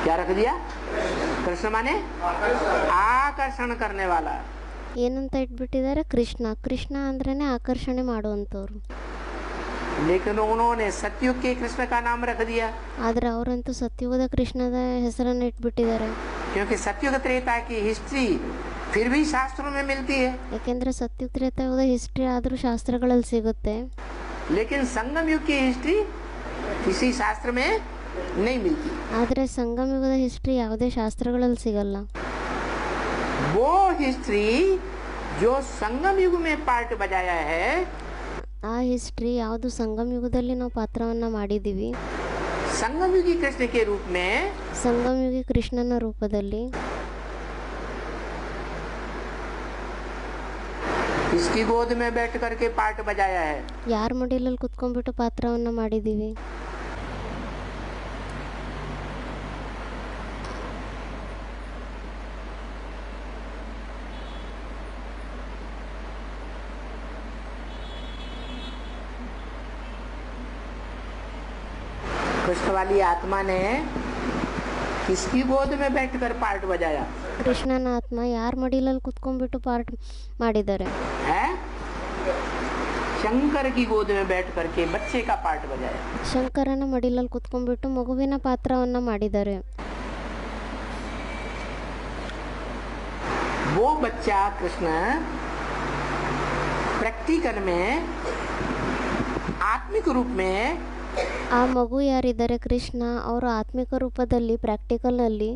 क्या रख दिया? कृष्ण माने आकर्षण करने वाला. ಏನಂತ ಇಟ್ಬಿಟ್ಟಿದ್ದಾರೆ? ಕೃಷ್ಣ. ಕೃಷ್ಣ ಅಂದ್ರೇನೆ ಆಕರ್ಷಣೆ ಮಾಡುವಂಥವ್ರು. लेकिन उन्होंने सतयुग के कृष्ण का नाम रख दिया. ಆದರೆ ಅವರಂತೂ ಸತ್ಯುಗದ ಕೃಷ್ಣದ ಹೆಸರನ್ನು ಇಟ್ಬಿಟ್ಟಿದ್ದಾರೆ. क्योंकि सतयुग त्रेता की हिस्ट्री फिर भी शास्त्रों में मिलती है. ಯಾಕೆಂದ್ರೆ ಸತ್ಯುಗ ತ್ರೇತಾಯುಗದ ಹಿಸ್ಟ್ರಿ ಆದರೂ ಶಾಸ್ತ್ರಗಳಲ್ಲಿ ಸಿಗುತ್ತೆ. लेकिन संगम युग की हिस्ट्री किसी शास्त्र में नहीं मिलती. ಆದರೆ ಸಂಗಮ ಯುಗದ ಹಿಸ್ಟ್ರಿ ಯಾವುದೇ ಶಾಸ್ತ್ರಗಳಲ್ಲಿ ಸಿಗಲ್ಲ. वो हिस्ट्री जो संगम युग में पार्ट बजाया है, ಆ ಹಿಸ್ಟ್ರಿ ಯಾವುದು ಸಂಗಮ ಯುಗದಲ್ಲಿ ನಾವು ಪಾತ್ರವನ್ನು ಮಾಡಿದ್ದೀವಿ, संगम युगी कृष्ण के रूप में, ಸಂಗಮ ಯುಗಿ ಕೃಷ್ಣನ ರೂಪದಲ್ಲಿ इसकी गोद में बैठ करके पार्ट बजाया है. ಯಾರ ಮಡಿಲಲ್ಲಿ ಕುತ್ಕೊಂಡ್ಬಿಟ್ಟು ಪಾತ್ರವನ್ನು ಮಾಡಿದ್ದೀವಿ. कृष्ण वाली आत्मा ने किसकी गोद में बैठकर पार्ट बजाया ಕೃಷ್ಣನ ಆತ್ಮ ಯಾರ ಮಡಿಲಲ್ಲಿ ಕುತ್ಕೊಂಡ್ಬಿಟ್ಟು ಪಾರ್ಟ್ ಮಾಡಿದ್ದಾರೆ? है? शंकर की गोद में बैठ करके बच्चे का पार्ट बजाया. ಶಂಕರನ ಮಡಿಲಲ್ಲಿ ಕುತ್ಕೊಂಡ್ಬಿಟ್ಟು ಮಗುವಿನ ಪಾತ್ರವನ್ನು ಮಾಡಿದ್ದಾರೆ. वो बच्चा कृष्ण प्रैक्टिकल में आत्मिक रूप में ಆ ಮಗು ಯಾರಿದ್ದಾರೆ ಕೃಷ್ಣ, ಅವರು ಆತ್ಮಿಕ ರೂಪದಲ್ಲಿ ಪ್ರಾಕ್ಟಿಕಲ್ನಲ್ಲಿ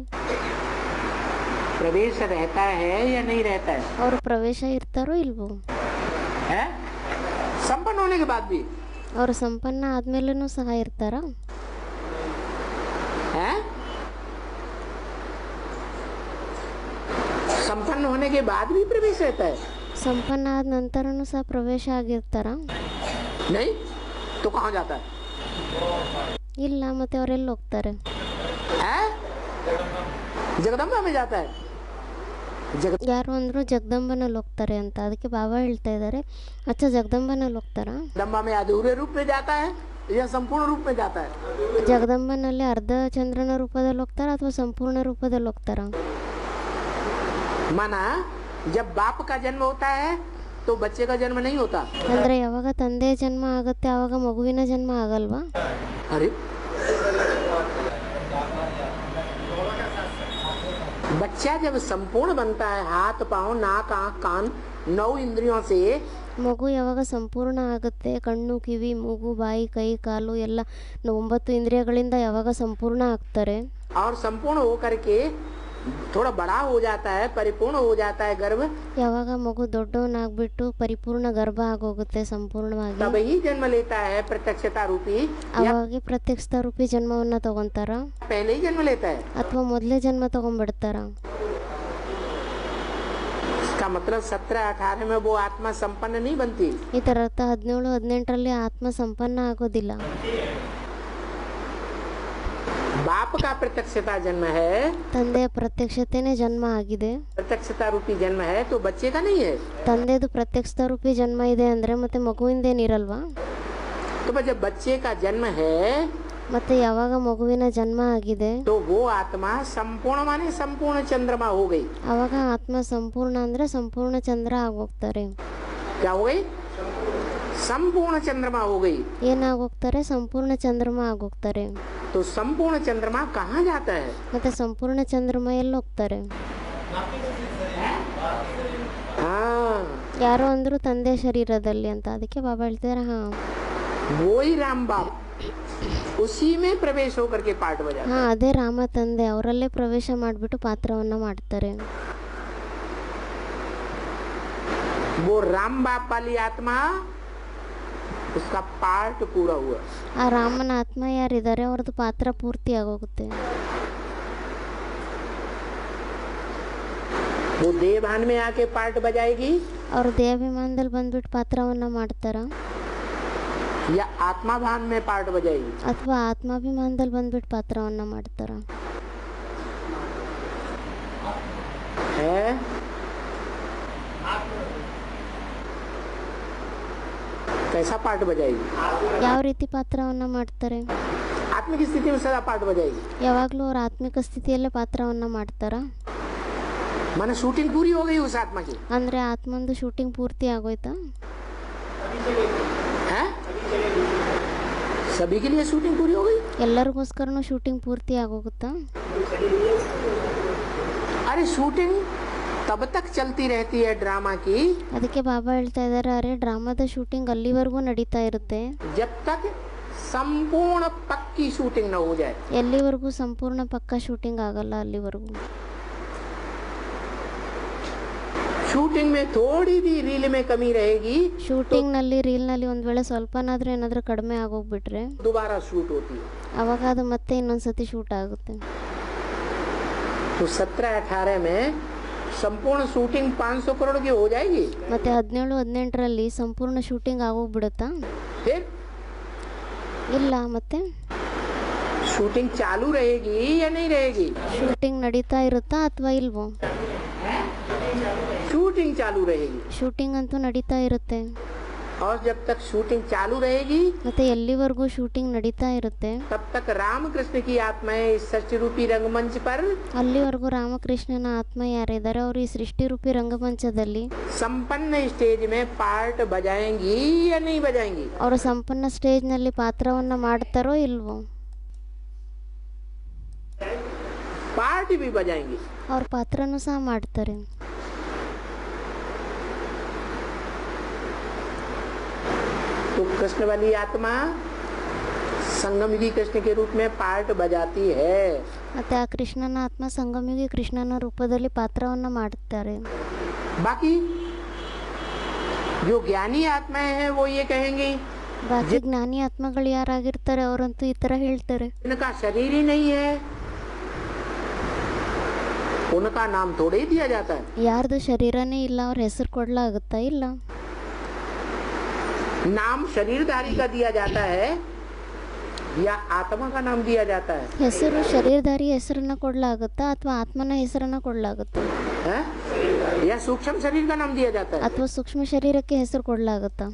प्रवेश रहता है या नहीं रहता है? ಅವರು ಪ್ರವೇಶ ಇರ್ತಾರೋ ಇಲ್ವೋ? है? संपन्न होने के बाद भी ಅವರು ಸಂಪನ್ನ ಆದ್ಮೇಲೂ ಸಹ ಇರ್ತಾರ? है? संपन्न होने के बाद भी प्रवेश रहता है? ಸಂಪನ್ನ ಆದ ನಂತರನೂ ಸಹ ಪ್ರವೇಶ ಆಗಿರ್ತಾರ? नहीं तो कहाँ जाता है? ಇಲ್ಲ, ಮತ್ತೆ ಅವರೆಲ್ಲಿ ಹೋಗ್ತಾರೆ? है? जगदम्बा में जाता है. ಯಾರು ಅಂದ್ರು ಜಗದಂಬನಲ್ಲಿ ಹೋಗ್ತಾರೆ ಅಂತ. ಅದಕ್ಕೆ ಬಾಬಾ ಹೇಳ್ತಾ ಇದ್ದಾರೆ, ಅಚ್ಚ ಜಗದಂಬನಲ್ಲಿ ಹೋಗ್ತಾರಾ? जगदम्बा में अधूरे रूप में जाता है या संपूर्ण रूप में जाता है? ಜಗದಂಬನಲ್ಲಿ ಅರ್ಧ ಚಂದ್ರನ ರೂಪದಲ್ಲಿ ಹೋಗ್ತಾರ ಅಥವಾ ಸಂಪೂರ್ಣ ರೂಪದಲ್ಲಿ ಹೋಗ್ತಾರ? माना जब बाप का जन्म होता है तो बच्चे का जन्म नहीं होता. ಅಂದ್ರೆ ಯಾವಾಗ ತಂದೆಯ ಜನ್ಮ ಆಗುತ್ತೆ ಆವಾಗ ಮಗುವಿನ ಜನ್ಮ ಆಗಲ್ವಾ? अरे बच्चा जब संपूर्ण बनता है, हाथ पाँव नाक आँख कान 9 इंद्रियों से, ಮಗು ಯಾವಾಗ ಸಂಪೂರ್ಣ ಆಗುತ್ತೆ, ಕಣ್ಣು ಕಿವಿ ಮೂಗು ಬಾಯಿ ಕೈ ಕಾಲು ಎಲ್ಲ 9 ಇಂದ್ರಿಯಗಳಿಂದ ಯಾವಾಗ ಸಂಪೂರ್ಣ ಆಗ್ತಾರೆ, और संपूर्ण होकर के थोड़ा बड़ा हो जाता है, परिपूर्ण हो जाता है गर्भ, ಯಾವಾಗ ಮಗು ದೊಡ್ಡವನಾಗ್ಬಿಟ್ಟು ಪರಿಪೂರ್ಣ ಗರ್ಭ ಆಗೋಗುತ್ತೆ ಸಂಪೂರ್ಣವಾಗಿ, तब ही जन्म लेता है प्रत्यक्षता रूपी, या ಅವಾಗೆ ಪ್ರತ್ಯಕ್ಷ ರೂಪಿ ಜನ್ಮವನ್ನ ತಗೊಂತಾರ पहले ही जन्म लेता है. ಅಥವಾ ಮೊದಲೇ ಜನ್ಮ ತಗೊಂಡ್ಬಿಡ್ತಾರ? इसका मतलब 17-18 में वो आत्मा संपन्न नहीं बनती. ಇದರ ಅರ್ಥ 17-18ರಲ್ಲಿ ಆತ್ಮ ಸಂಪನ್ನ ಆಗೋದಿಲ್ಲ. बाप का प्रत्यक्षता जन्म है, ತಂದೆಯ ಪ್ರತ್ಯಕ್ಷತೆನೇ ಜನ್ಮ ಆಗಿದೆ. प्रत्यक्षता रूपी जन्म है तो बच्चे का नहीं है. ತಂದೆದು ಪ್ರತ್ಯಕ್ಷ ರೂಪಿ ಜನ್ಮ ಇದೆ ಅಂದ್ರೆ ಮತ್ತೆ ಮಗುವಿಂದೇನಿರಲ್ವಾ? तो जब बच्चे का जन्म है ಮತ್ತೆ ಯಾವಾಗ ಮಗುವಿನ ಜನ್ಮ ಆಗಿದೆ तो वो आत्मा संपूर्ण माने संपूर्ण चंद्रमा हो गई. ಅವಾಗ ಆತ್ಮ ಸಂಪೂರ್ಣ ಅಂದ್ರೆ ಸಂಪೂರ್ಣ ಚಂದ್ರ ಆಗೋಗ್ತಾರೆ. क्या हो गई? संपूर्ण चंद्रमा हो गई. ಏನಾಗೋಗ್ತಾರೆ? ಸಂಪೂರ್ಣ ಚಂದ್ರಮ ಆಗೋಗ್ತಾರೆ. तो संपूर्ण चंद्रमा कहाँ जाता है? ಮತ್ತೆ ಸಂಪೂರ್ಣ ಚಂದ್ರಮ ಎಲ್ಲಿ ಹೋಗ್ತಾರೆ? हाँ, ಯಾರೋ ಅಂದ್ರು ತಂದೆ ಶರೀರದಲ್ಲಿ ಅಂತ. ಅದಕ್ಕೆ ಬಾಬಾ ಹೇಳ್ತಾರೆ, ಹಾ वो ही राम बाप उसी में प्रवेश होकर के पाठ बजाता ಹಾ है. ಅದೇ ರಾಮ ತಂದೆ, ಅವರಲ್ಲೇ ಪ್ರವೇಶ ಮಾಡಿಬಿಟ್ಟು ಪಾತ್ರವನ್ನ ಮಾಡ್ತಾರೆ. वो राम बाप वाली आत्मा उसका पार्ट पूरा हुआ. ಆ ರಾಮನ ಆತ್ಮ ಯಾರಿದ್ದಾರೆ ಅವ್ರದ್ದು ಪಾತ್ರ ಪೂರ್ತಿ ಆಗೋಗುತ್ತೆ. वो देवभान में आके पार्ट बजाएगी ಅವರು ದೇಹಾಭಿಮಾನದಲ್ಲಿ ಬಂದ್ಬಿಟ್ಟು ಪಾತ್ರವನ್ನ ಮಾಡ್ತಾರ या आत्मा भान में पार्ट बजाएगी? ಅಥವಾ ಆತ್ಮಾಭಿಮಾನದಲ್ಲಿ ಬಂದ್ಬಿಟ್ಟು ಪಾತ್ರವನ್ನ ಮಾಡ್ತಾರ? है कैसा पार्ट बजाएगी? ಯಾವ ರೀತಿ ಪಾತ್ರವನ್ನ ಮಾಡ್ತಾರೆ? आत्मा आत्मिक स्थिति में सदा पार्ट बजाएगी। ಯಾವಾಗಲೂ ಅವ್ರ ಆತ್ಮಿಕ ಸ್ಥಿತಿಯಲ್ಲೇ ಪಾತ್ರವನ್ನು ಮಾಡ್ತಾರಾ? माने शूटिंग पूरी हो गई उस आत्मा की। ಅಂದರೆ ಆತ್ಮಂದು ಶೂಟಿಂಗ್ ಪೂರ್ತಿ ಆಗೋಯ್ತಾ? है सभी के लिए शूटिंग पूरी हो गई। ಎಲ್ಲರಿಗೋಸ್ಕರನೂ ಶೂಟಿಂಗ್ ಪೂರ್ತಿ ಆಗೋಗುತ್ತಾ? अरे शूटिंग तब तक चलती रहती है ड्रामा की, ಅದಕ್ಕೆ ಬಾಬಾ ಹೇಳ್ತಾ ಇದ್ದಾರೆ, ಅರೆ ಡ್ರಾಮಾದ ಶೂಟಿಂಗ್ ಅಲ್ಲಿವರೆಗೂ ನಡೀತಾ ಇರುತ್ತೆ जब तक संपूर्ण पक्की शूटिंग न हो जाए। ಎಲ್ಲಿವರೆಗೂ ಸಂಪೂರ್ಣ ಪಕ್ಕಾ ಶೂಟಿಂಗ್ ಆಗಲ್ಲ ಅಲ್ಲಿವರೆಗೂ। शूटिंग में थोड़ी भी रील में कमी रहेगी, ಶೂಟಿಂಗ್ನಲ್ಲಿ ರೀಲ್ನಲ್ಲಿ ಒಂದು ವೇಳೆ ಸ್ವಲ್ಪನಾದರೂ ಏನಾದರೂ ಕಡಿಮೆ ಆಗೋಗ್ಬಿಟ್ರೆ दोबारा शूट होती है। ಅವಾಗ ಅದು ಮತ್ತೆ ಇನ್ನೊಂದ್ಸತಿ ಶೂಟ್ ಆಗುತ್ತೆ। तो 17-18 में संपूर्ण शूटिंग 500 करोड़ की हो जाएगी। ಮತ್ತೆ 17-18ರಲ್ಲಿ ಸಂಪೂರ್ಣ ಶೂಟಿಂಗ್ ಆಗೋಗ್ಬಿಡುತ್ತಾ? फिर ಇಲ್ಲ, ಮತ್ತೆ शूटिंग चालू रहेगी या नहीं रहेगी? ಶೂಟಿಂಗ್ ನಡೀತಾ ಇರುತ್ತಾ ಅಥವಾ ಇಲ್ವೋ? शूटिंग चालू रहेगी। ಶೂಟಿಂಗ್ ಅಂತೂ ನಡೀತಾ ಇರುತ್ತೆ। और जब तक शूटिंग चालू रहेगी ಮತ್ತೆ ಎಲ್ಲಿವರೆಗೂ ಶೂಟಿಂಗ್ ನಡೀತಾ ಇರುತ್ತೆ तब तक रामकृष्ण की आत्माएं इस सृष्टि रूपी रंगमंच पर ಅಲ್ಲಿವರೆಗೂ ರಾಮಕೃಷ್ಣನ ಆತ್ಮ ಯಾರಿದ್ದಾರೆ ಅವರು ಈ ಸೃಷ್ಟಿ ರೂಪಿ ರಂಗಮಂಚದಲ್ಲಿ संपन्न स्टेज में पार्ट बजाएंगी या नहीं बजाएंगी? ಅವರು ಸಂಪನ್ನ ಸ್ಟೇಜ್ನಲ್ಲಿ ಪಾತ್ರವನ್ನು ಮಾಡ್ತಾರೋ ಇಲ್ವೋ? पार्ट भी बजाएंगी। ಅವ್ರ ಪಾತ್ರನೂ ಸಹ ಮಾಡ್ತಾರೆ। तो कृष्ण वाली आत्मा संगमयुगी कृष्ण के रूप में पार्ट बजाती है। ಮತ್ತೆ ಆ ಕೃಷ್ಣನ ಆತ್ಮ ಸಂಗಮಿಗೆ ಕೃಷ್ಣನ ರೂಪದಲ್ಲಿ ಪಾತ್ರವನ್ನು ಮಾಡುತ್ತಾರೆ। बाकी जो ज्ञानी आत्माएं हैं वो ये कहेंगी, ಬಾಕಿ ಜ್ಞಾನಿ ಆತ್ಮಗಳು ಯಾರಾಗಿರ್ತಾರೆ ಅವರಂತೂ ಈ ತರ ಹೇಳ್ತಾರೆ, इनका शरीर ही नहीं है, उनका नाम थोड़े ही दिया जाता है। ಯಾರ್ದು ಶರೀರನೇ ಇಲ್ಲ ಅವ್ರ ಹೆಸರು ಕೊಡ್ಲಾಗುತ್ತಾ? ಇಲ್ಲ, नाम शरीरधारी का दिया जाता है या आत्मा का नाम दिया जाता है? ಹೆಸರು ಶರೀರಧಾರಿ ಹೆಸರನ್ನ ಕೊಡ್ಲಾಗುತ್ತಾ ಅಥವಾ ಆತ್ಮನ ಹೆಸರನ್ನ ಕೊಡ್ಲಾಗುತ್ತಾ? है? या सूक्ष्म शरीर का नाम दिया जाता है? ಅಥವಾ ಸೂಕ್ಷ್ಮ ಶರೀರಕ್ಕೆ ಹೆಸರು ಕೊಡ್ಲಾಗುತ್ತಾ?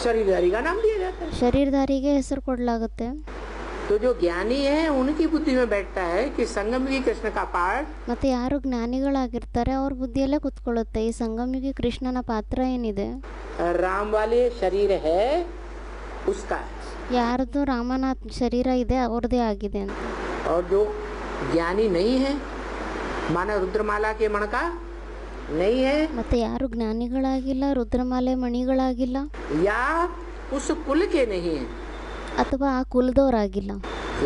शरीरधारी का नाम दिया जाता है। ಶರೀರಧಾರಿಗೆ ಹೆಸರು ಕೊಡ್ಲಾಗುತ್ತೆ। तो जो ज्ञानी है उनकी बुद्धि में बैठता है कि संगमयुगी कृष्ण का पार्ट, ಮತ್ತೆ ಯಾರು ಜ್ಞಾನಿಗಳಾಗಿರ್ತಾರೆ ಅವ್ರ ಬುದ್ಧಿಯಲ್ಲೇ ಕುತ್ಕೊಳ್ಳುತ್ತೆ ಈ ಸಂಗಮಿಗೆ ಕೃಷ್ಣನ ಪಾತ್ರ ಏನಿದೆ राम वाले शरीर है उसका है। ಯಾರ್ದು ರಾಮನ ಶರೀರ ಇದೆ ಅವ್ರದೇ ಆಗಿದೆ ಅಂತ। और जो ज्ञानी नहीं है माना रुद्रमाला के मण का नहीं है, ಮತ್ತೆ ಯಾರು ಜ್ಞಾನಿಗಳಾಗಿಲ್ಲ ರುದ್ರಮಾಲೆ ಮಣಿಗಳಾಗಿಲ್ಲ या उस कुल के नहीं है, ಅಥವಾ ಆ ಕುಲದವರಾಗಿಲ್ಲ,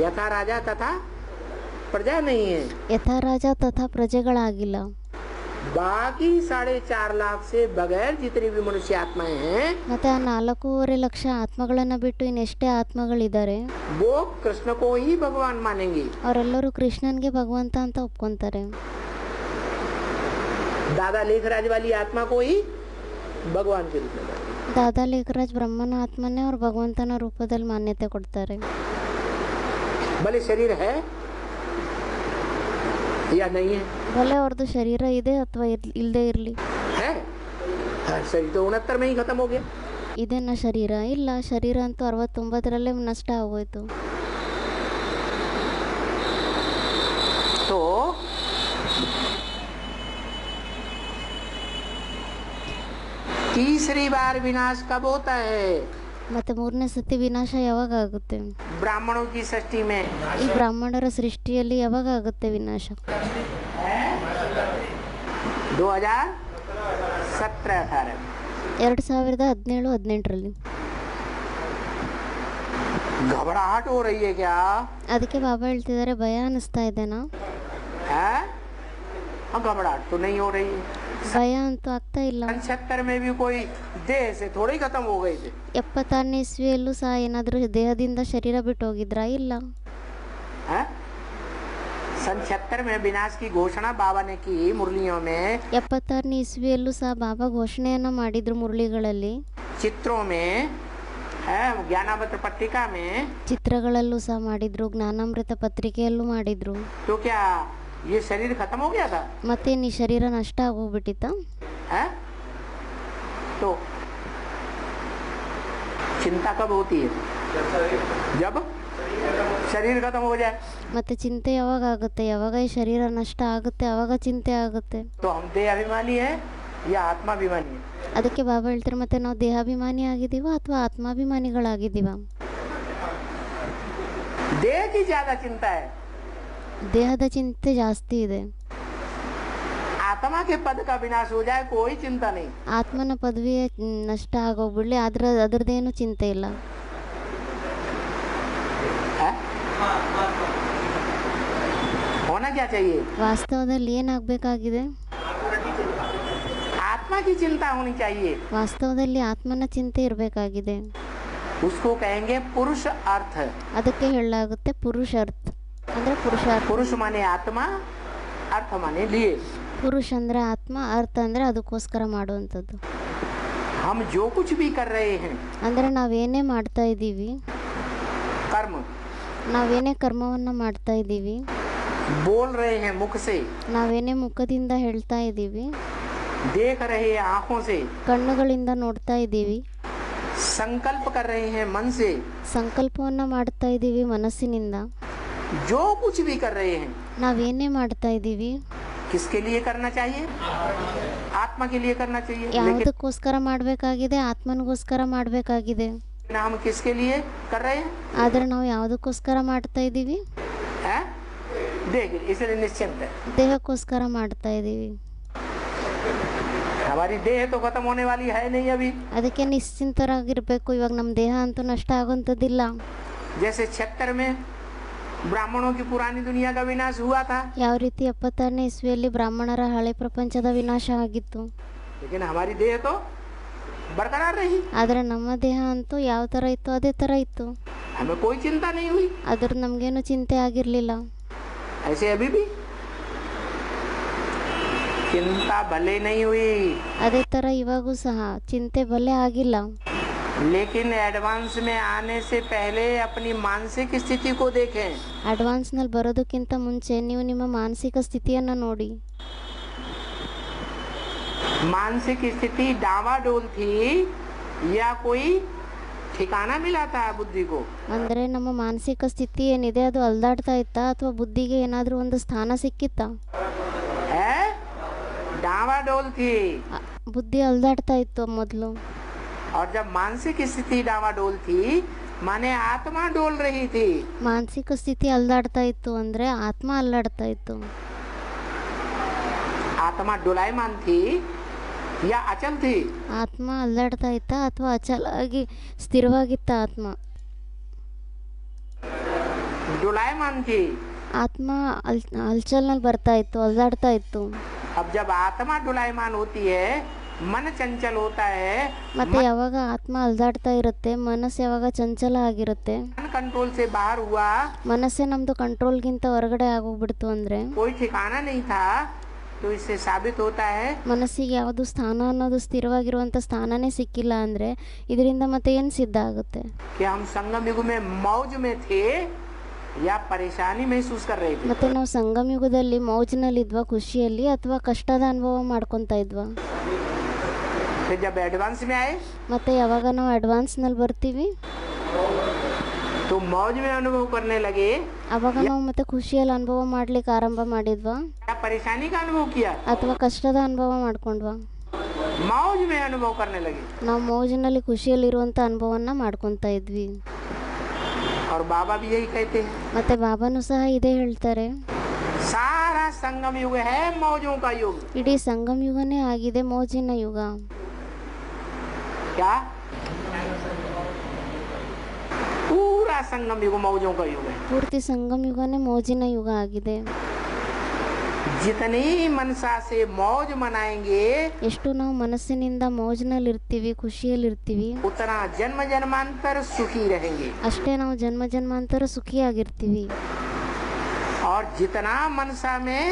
यथा राजा तथा प्रजा नहीं है, ಯಥಾ ರಾಜ ತಥಾ ಪ್ರಜೆಗಳಾಗಿಲ್ಲ, बाकी 4.5 लाख से बगैर जितनी भी मनुष्य आत्माएं हैं ಮತ್ತೆ ಆ 4.5 ಲಕ್ಷ ಆತ್ಮಗಳನ್ನ ಬಿಟ್ಟು ಇನ್ನೆಷ್ಟೇ ಆತ್ಮಗಳಿದ್ದಾರೆ वो कृष्ण को ही भगवान मानेंगे। ಅವರೆಲ್ಲರೂ ಕೃಷ್ಣನ್ಗೆ ಭಗವಂತ ಅಂತ ಒಪ್ಕೊಂತಾರೆ। दादा लेखराज वाली आत्मा को ही भगवान के रूप में मानेंगे। ದಾದಾ ಲೇಖರಾಜ್ ಬ್ರಹ್ಮನ ಆತ್ಮನೇ ಅವ್ರು ಭಗವಂತನ ರೂಪದಲ್ಲಿ ಮಾನ್ಯತೆ ಕೊಡ್ತಾರೆ। भले शरीर है या नहीं है, ಭಲೆ ಅವ್ರದ್ದು ಶರೀರ ಇದೆ ಅಥವಾ ಇಲ್ಲದೆ ಇರಲಿ, है शरीर तो 69 में ही खत्म हो गया। ಇದೇನ ಶರೀರ? ಇಲ್ಲ, ಶರೀರ ಅಂತೂ 69ರಲ್ಲೇ ನಷ್ಟ ಆಗೋಯ್ತು। तो तीसरी बार विनाश कब होता है? ಮತ್ತೆ ಮೂರನೇ ಸತಿ ವಿನಾಶ ಯಾವಾಗ ಆಗುತ್ತೆ? ब्राह्मणों की सृष्टि में। ಈ ಬ್ರಾಹ್ಮಣರ ಸೃಷ್ಟಿಯಲ್ಲಿ ಯಾವಾಗ ಆಗುತ್ತೆ ವಿನಾಶ? 2017-18 2017-18ರಲ್ಲಿ। घबराहट हो रही है क्या? ಅದಕ್ಕೆ ಬಾಬಾ ಹೇಳ್ತಿದ್ದಾರೆ, ಭಯ ಅನಿಸ್ತಾ ಇದೆನಾ? है? घबराहट तो नहीं हो रही है। ಭಯ ಅಂತೂ ಆಗ್ತಾ ಇಲ್ಲ। 76 में भी कोई देह से थोड़ी खत्म हो गई थी। 76ನೇ ಇಸ್ವಿಯಲ್ಲೂ ಸಹ ಏನಾದರೂ ದೇಹದಿಂದ ಶರೀರ ಬಿಟ್ಟು ಹೋಗಿದ್ರಾ? ಇಲ್ಲ। 76 में विनाश की घोषणा बाबा ने की मुरलियों में, 76ನೇ ಇಸ್ವಿಯಲ್ಲೂ ಸಹ ಬಾಬಾ ಘೋಷಣೆಯನ್ನ ಮಾಡಿದ್ರು ಮುರಳಿಗಳಲ್ಲಿ, चित्रों में, ज्ञानामृत पत्रिका में। ಚಿತ್ರಗಳಲ್ಲೂ ಸಹ ಮಾಡಿದ್ರು, ಜ್ಞಾನಾಮೃತ ಪತ್ರಿಕೆಯಲ್ಲೂ ಮಾಡಿದ್ರು। तो क्या ये शरीर खत्म हो गया था? ಮತ್ತೆ ಈ ಶರೀರ ನಷ್ಟ ಆಗೋಗ್ಬಿಟ್ಟಿತ್ತಾ? तो चिंता कब होती है? जब शरीर खत्म हो जाए ಮತ್ತು ಚಿಂತೆ ಯಾವಾಗ ಆಗುತ್ತೆ, ಯಾವಾಗ ಈ ಶರೀರ ನಷ್ಟ ಆಗುತ್ತೆ ಆವಾಗ ಚಿಂತೆ ಆಗುತ್ತೆ. तो हम देह अभिमानी है या आत्माभिमानी है? ಅದಕ್ಕೆ ಬಾಬಾ ಹೇಳ್ತಾರೆ, ಮತ್ತೆ ನಾವು ದೇಹಾಭಿಮಾನಿ ಆಗಿದ್ದೀವ ಅಥವಾ ಆತ್ಮಾಭಿಮಾನಿಗಳಾಗಿದ್ದೀವ? देह की ज्यादा चिंता है, ದೇಹದ ಚಿಂತೆ ಜಾಸ್ತಿ ಇದೆ. आत्मा के पद का विनाश हो जाए कोई चिंता नहीं. ಆತ್ಮನ ಪದವಿಯ ನಷ್ಟ ಆಗೋಗ್ಬಿಡ್ಲಿ, ಅದ್ರದ್ದೇನು ಚಿಂತೆ ಇಲ್ಲ. है? होना क्या चाहिए? ವಾಸ್ತವದಲ್ಲಿ ಏನಾಗಬೇಕಾಗಿದೆ? आत्मा की चिंता होनी चाहिए. ವಾಸ್ತವದಲ್ಲಿ ಆತ್ಮನ ಚಿಂತೆ ಇರಬೇಕಾಗಿದೆ. उसको कहेंगे पुरुष अर्थ. ಅದಕ್ಕೆ ಹೇಳಲಾಗುತ್ತೆ ಪುರುಷಾರ್ಥ ಅಂದ್ರೆ ಪುರುಷಾರ್ಥ. पुरुष माने आत्मा, अर्थ माने लिए. ಪುರುಷ ಅಂದ್ರೆ ಆತ್ಮ, ಅರ್ಥ ಅಂದ್ರೆ ಅದಕ್ಕೋಸ್ಕರ ಮಾಡುವಂಥದ್ದು. हम जो कुछ भी कर रहे हैं ಅಂದ್ರೆ ನಾವೇನೇ ಮಾಡ್ತಾ ಇದ್ದೀವಿ, कर्म ನಾವೇನೇ ಕರ್ಮವನ್ನ ಮಾಡ್ತಾ ಇದ್ದೀವಿ, बोल रहे हैं मुख से, ನಾವೇನೇ ಮುಖದಿಂದ ಹೇಳ್ತಾ ಇದ್ದೀವಿ, देख रहे हैं आंखों से, ಕಣ್ಣುಗಳಿಂದ ನೋಡ್ತಾ ಇದ್ದೀವಿ, संकल्प कर रहे हैं मन से, ಸಂಕಲ್ಪವನ್ನ ಮಾಡ್ತಾ ಇದ್ದೀವಿ ಮನಸ್ಸಿನಿಂದ, जो कुछ भी कर रहे हैं ನಾವೇನೇ ಮಾಡ್ತಾ ಇದ್ದೀವಿ किसके लिए करना चाहिए? आत्मा के लिए करना चाहिए. लेकिन ಯಾವುದಕ್ಕೋಸ್ಕರ ಮಾಡಬೇಕಾಗಿದೆ? ಆತ್ಮನಿಗೋಸ್ಕರ ಮಾಡಬೇಕಾಗಿದೆ. हम किसके लिए कर रहे हैं? ಆದರೆ ನಾವು ಯಾವುದಕ್ಕೋಸ್ಕರ ಮಾಡ್ತಾ ಇದ್ದೀವಿ? हैं? देखिए इसलिए निश्चिंत है. ದೇಹಕ್ಕೋಸ್ಕರ ಮಾಡ್ತಾ ಇದ್ದೀವಿ. हमारी देह तो खत्म होने वाली है नहीं अभी. ಅದಕ್ಕೆ ನಿಶ್ಚಿಂತರಾಗಿರ್ಬೇಕು. ಇವಾಗ ನಮ್ಮ ದೇಹ ಅಂತೂ ನಷ್ಟ ಆಗೋಂಥದ್ದಿಲ್ಲ. जैसे 76 में ब्राह्मणों की पुरानी दुनिया का विनाश हुआ था, ಯಾವ ರೀತಿ 76ನೇ ಇಸ್ವಿಯಲ್ಲಿ ಬ್ರಾಹ್ಮಣರ ಹಳೆ ಪ್ರಪಂಚದ ವಿನಾಶ ಆಗಿತ್ತು. लेकिन हमारी देह तो बरकरार रही. ಆದರೆ ನಮ್ಮ ದೇಹ ಅಂತೂ ಯಾವ ಥರ ಇತ್ತು ಅದೇ ಥರ ಇತ್ತು. हमें कोई चिंता नहीं हुई. ಅದ್ರ ನಮಗೇನು ಚಿಂತೆ ಆಗಿರಲಿಲ್ಲ. ऐसे अभी भी चिंता भले नहीं हुई, ಅದೇ ಥರ ಇವಾಗೂ ಸಹ ಚಿಂತೆ ಬಲೆ ಆಗಿಲ್ಲ. लेकिन एडवांस में आने से पहले अपनी मानसिक स्थिति को देखें. ಅಡ್ವಾನ್ಸ್ನಲ್ಲಿ ಬರೋದಕ್ಕಿಂತ ಮುಂಚೆ ನೀವು ನಿಮ್ಮ ಮಾನಸಿಕ ಸ್ಥಿತಿಯನ್ನು ನೋಡಿ. मानसिक स्थिति डावाडोल थी या कोई ठिकाना मिला था बुद्धि को? ಅಂದರೆ ನಮ್ಮ ಮಾನಸಿಕ ಸ್ಥಿತಿ ಏನಿದೆ ಅದು ಅಲ್ದಾಡ್ತಾ ಇತ್ತಾ ಅಥವಾ ಬುದ್ಧಿಗೆ ಏನಾದರೂ ಒಂದು ಸ್ಥಾನ ಸಿಕ್ಕಿತ್ತಾ? है डावाडोल थी. ಬುದ್ಧಿ ಅಲ್ದಾಡ್ತಾ ಇತ್ತು ಮೊದಲು. और जब मानसिक स्थिति डावाडोल थी माने आत्मा डोल रही थी. ಮಾನಸಿಕ ಸ್ಥಿತಿ ಅಲ್ದಾಡ್ತಾ ಇತ್ತು ಅಂದರೆ ಆತ್ಮ ಅಲ್ಲಾಡ್ತಾ ಇತ್ತು. आत्मा डोलायमान थी या अचल थी? ಆತ್ಮ ಅಲ್ಲಾಡ್ತಾ ಇತ್ತಾ ಅಥವಾ ಅಚಲಾಗಿ ಸ್ಥಿರವಾಗಿತ್ತ ಆತ್ಮ? डोलायमान थी. ಆತ್ಮ ಹಲ್ಚಲ್ನಲ್ಲಿ ಬರ್ತಾ ಇತ್ತು, ಅಲ್ಲಾಡ್ತಾ ಇತ್ತು. अब जब आत्मा डोलायमान होती है मन चंचल होता है. ಮತ್ತೆ ಯಾವಾಗ ಆತ್ಮ ಅಲ್ದಾಡ್ತಾ ಇರುತ್ತೆ, ಮನಸ್ಸು ಯಾವಾಗ ಚಂಚಲ ಆಗಿರುತ್ತೆ, मन कंट्रोल से बाहर हुआ, ಮನಸ್ಸೇ ನಮ್ಮದು ಕಂಟ್ರೋಲ್ಗಿಂತ ಹೊರಗಡೆ ಆಗೋಗ್ಬಿಡ್ತು ಅಂದರೆ, कोई ठिकाना नहीं था, तो इससे साबित होता है ಮನಸ್ಸಿಗೆ ಯಾವುದು ಸ್ಥಾನ ಅನ್ನೋದು ಸ್ಥಿರವಾಗಿರುವಂಥ ಸ್ಥಾನನೇ ಸಿಕ್ಕಿಲ್ಲ ಅಂದರೆ ಇದರಿಂದ ಮತ್ತೆ ಏನು ಸಿದ್ಧ ಆಗುತ್ತೆ? कि हम संगम युग में मौज में थे या परेशानी महसूस कर रहे थे. ಮತ್ತೆ ನಾವು ಸಂಗಮ ಯುಗದಲ್ಲಿ ಮೌಜ್ನಲ್ಲಿದ್ವಾ, ಖುಷಿಯಲ್ಲಿ, ಅಥವಾ ಕಷ್ಟದ ಅನುಭವ ಮಾಡ್ಕೊತಾ ಇದ್ವಾ? फिर जब एडवांस में आए ಮತ್ತೆ ಯಾವಾಗ ನಾವು ಅಡ್ವಾನ್ಸ್ನಲ್ಲಿ ಬರ್ತೀವಿ तो मौज में अनुभव करने लगे ಅವಾಗ ನಾವು ಮತ್ತೆ ಖುಷಿಯಲ್ಲಿ ಅನುಭವ ಮಾಡ್ಲಿಕ್ಕೆ ಆರಂಭ ಮಾಡಿದ್ವಾ या परेशानी का अनुभव किया? ಅಥವಾ ಕಷ್ಟದ ಅನುಭವ ಮಾಡ್ಕೊಂಡ್ವಾ? मौज में अनुभव करने लगे. ನಾವು ಮೌಜಿನಲ್ಲಿ ಖುಷಿಯಲ್ಲಿರುವಂಥ ಅನುಭವನ ಮಾಡ್ಕೊತಾ ಇದ್ವಿ. और बाबा भी यही कहते हैं, ಮತ್ತೆ ಬಾಬಾನು ಸಹ ಇದೇ ಹೇಳ್ತಾರೆ, सारा संगम युग है मौजों का युग. ಇಡೀ ಸಂಗಮ ಯುಗನೇ ಆಗಿದೆ ಮೋಜಿನ ಯುಗ. क्या? पूरा संगम युग मौजों का युग है. ಪೂರ್ತಿ ಸಂಗಮ ಯುಗನೇ ಮೋಜಿನ ಯುಗ ಆಗಿದೆ. जितनी मनसा से मौज मनाएंगे ಎಷ್ಟು ನಾವು ಮನಸ್ಸಿನಿಂದ ಮೋಜ್ನಲ್ಲಿರ್ತೀವಿ, ಖುಷಿಯಲ್ಲಿರ್ತೀವಿ, उतना जन्म जन्मांतर सुखी रहेंगे. ಅಷ್ಟೇ ನಾವು ಜನ್ಮ ಜನ್ಮಾಂತರ ಸುಖಿಯಾಗಿರ್ತೀವಿ. और जितना मनसा में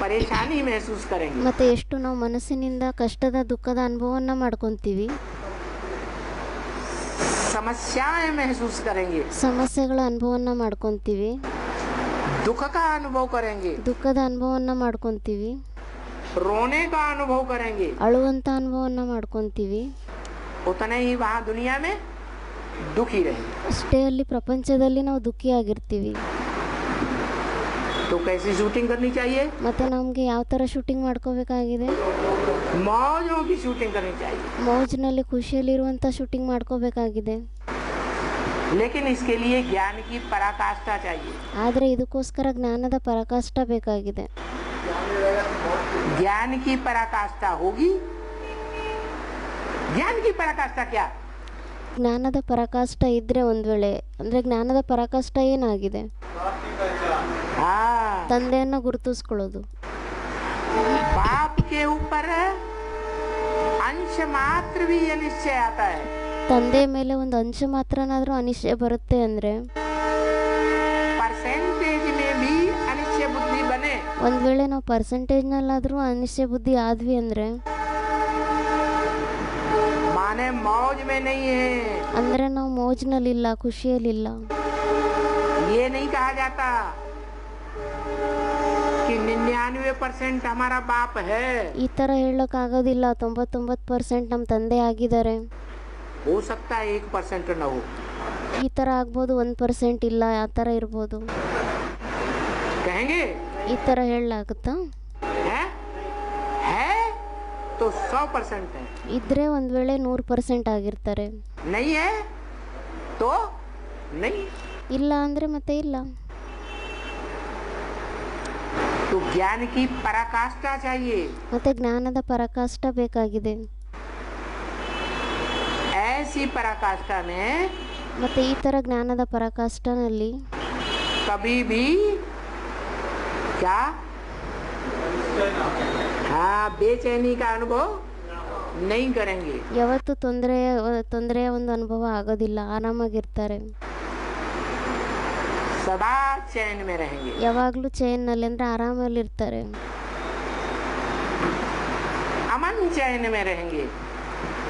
परेशानी महसूस करेंगे ಮತ್ತೆ ಎಷ್ಟು ನಾವು ಮನಸ್ಸಿನಿಂದ ಕಷ್ಟದ ದುಃಖದ ಅನುಭವನ ಮಾಡ್ಕೊತೀವಿ, समस्याएं महसूस करेंगे, ಸಮಸ್ಯೆಗಳ ಅನುಭವನ ಮಾಡ್ಕೊತೀವಿ, दुख का अनुभव करेंगे, ದುಃಖದ ಅನುಭವನ ಮಾಡ್ಕೊತೀವಿ, रोने का अनुभव करेंगे, ಅಳುವಂಥ ಅನುಭವನ ಮಾಡ್ಕೊತೀವಿ, उतने ही वहाँ दुनिया में दुखी रहेंगे। ಅಷ್ಟೇ ಅಲ್ಲಿ ಪ್ರಪಂಚದಲ್ಲಿ ನಾವು ದುಃಖಿಯಾಗಿರ್ತೀವಿ. तो कैसी शूटिंग करनी चाहिए? ಮತ್ತು ನಮಗೆ ಯಾವ ಥರ ಶೂಟಿಂಗ್ ಮಾಡ್ಕೋಬೇಕಾಗಿದೆ? मौजों की शूटिंग करनी चाहिए। ಮೌಜ್ನಲ್ಲಿ ಖುಷಿಯಲ್ಲಿರುವಂಥ ಶೂಟಿಂಗ್ ಮಾಡ್ಕೋಬೇಕಾಗಿದೆ. लेकिन इसके लिए ज्ञान की पराकाष्ठा चाहिए। ಆದರೆ ಇದಕ್ಕೋಸ್ಕರ ಜ್ಞಾನದ ಪರಾಕಾಷ್ಠ ಬೇಕಾಗಿದೆ. ज्ञान की पराकाष्ठा होगी। ज्ञान की पराकाष्ठा क्या? ಜ್ಞಾನದ ಪರಾಕಾಷ್ಠ ಇದ್ದರೆ ಒಂದು ವೇಳೆ ಅಂದರೆ ಜ್ಞಾನದ ಪರಾಕಾಷ್ಠ ಏನಾಗಿದೆ? हाँ, ತಂದೆಯನ್ನು ಗುರುತಿಸ್ಕೊಳ್ಳೋದು. बाप के ऊपर अंश मात्र भी ये निश्चय आता है। ತಂದೆ ಮೇಲೆ ಒಂದು ಅಂಶ ಮಾತ್ರನಾದರೂ ಅನಿಶ್ಚಯ ಬರುತ್ತೆ ಅಂದರೆ परसेंटेज में भी अनिश्चय बुद्धि बने। ಒಂದು ವೇಳೆ ನಾವು ಪರ್ಸೆಂಟೇಜ್ನಲ್ಲಾದರೂ ಅನಿಶ್ಚಯ ಬುದ್ಧಿ ಆದ್ವಿ ಅಂದರೆ माने मौज में नहीं है। ಅಂದರೆ ನಾವು ಮೋಜ್ನಲ್ಲಿಲ್ಲ, ಖುಷಿಯಲ್ಲಿಲ್ಲ. ये नहीं कहा जाता कि 99% हमारा बाप है। ಈ ಥರ ಹೇಳೋಕ್ಕಾಗೋದಿಲ್ಲ 99% ನಮ್ಮ ತಂದೆ ಆಗಿದ್ದಾರೆ. हो सकता है 1% न हो। ಈ ಥರ ಆಗ್ಬೋದು, 1% ಇಲ್ಲ, ಆ ಥರ ಇರ್ಬೋದು. कहेंगे ಈ ಥರ ಹೇಳಲಾಗುತ್ತಾ? है तो 100% है। ಇದ್ರೆ ಒಂದು ವೇಳೆ 100% ಆಗಿರ್ತಾರೆ. नहीं है तो नहीं। ಇಲ್ಲ ಅಂದರೆ ಮತ್ತೆ ಇಲ್ಲ. तो ज्ञान की पराकाष्ठा चाहिए। ಮತ್ತೆ ಜ್ಞಾನದ ಪರಾಕಾಷ್ಠ ಬೇಕಾಗಿದೆ. ऐसी पराकाष्ठा में ಮತ್ತೆ ಈ ಥರ ಜ್ಞಾನದ ಪರಾಕಾಷ್ಠನಲ್ಲಿ कभी भी क्या हाँ बेचैनी का अनुभव नहीं करेंगे। ಯಾವತ್ತೂ ತೊಂದರೆಯ ಒಂದು ಅನುಭವ ಆಗೋದಿಲ್ಲ, ಆರಾಮಾಗಿರ್ತಾರೆ. सदा चैन में रहेंगे। ಯಾವಾಗಲೂ ಚೈನ್ನಲ್ಲಿ ಅಂದರೆ ಆರಾಮಲ್ಲಿರ್ತಾರೆ. अमन चैन में रहेंगे।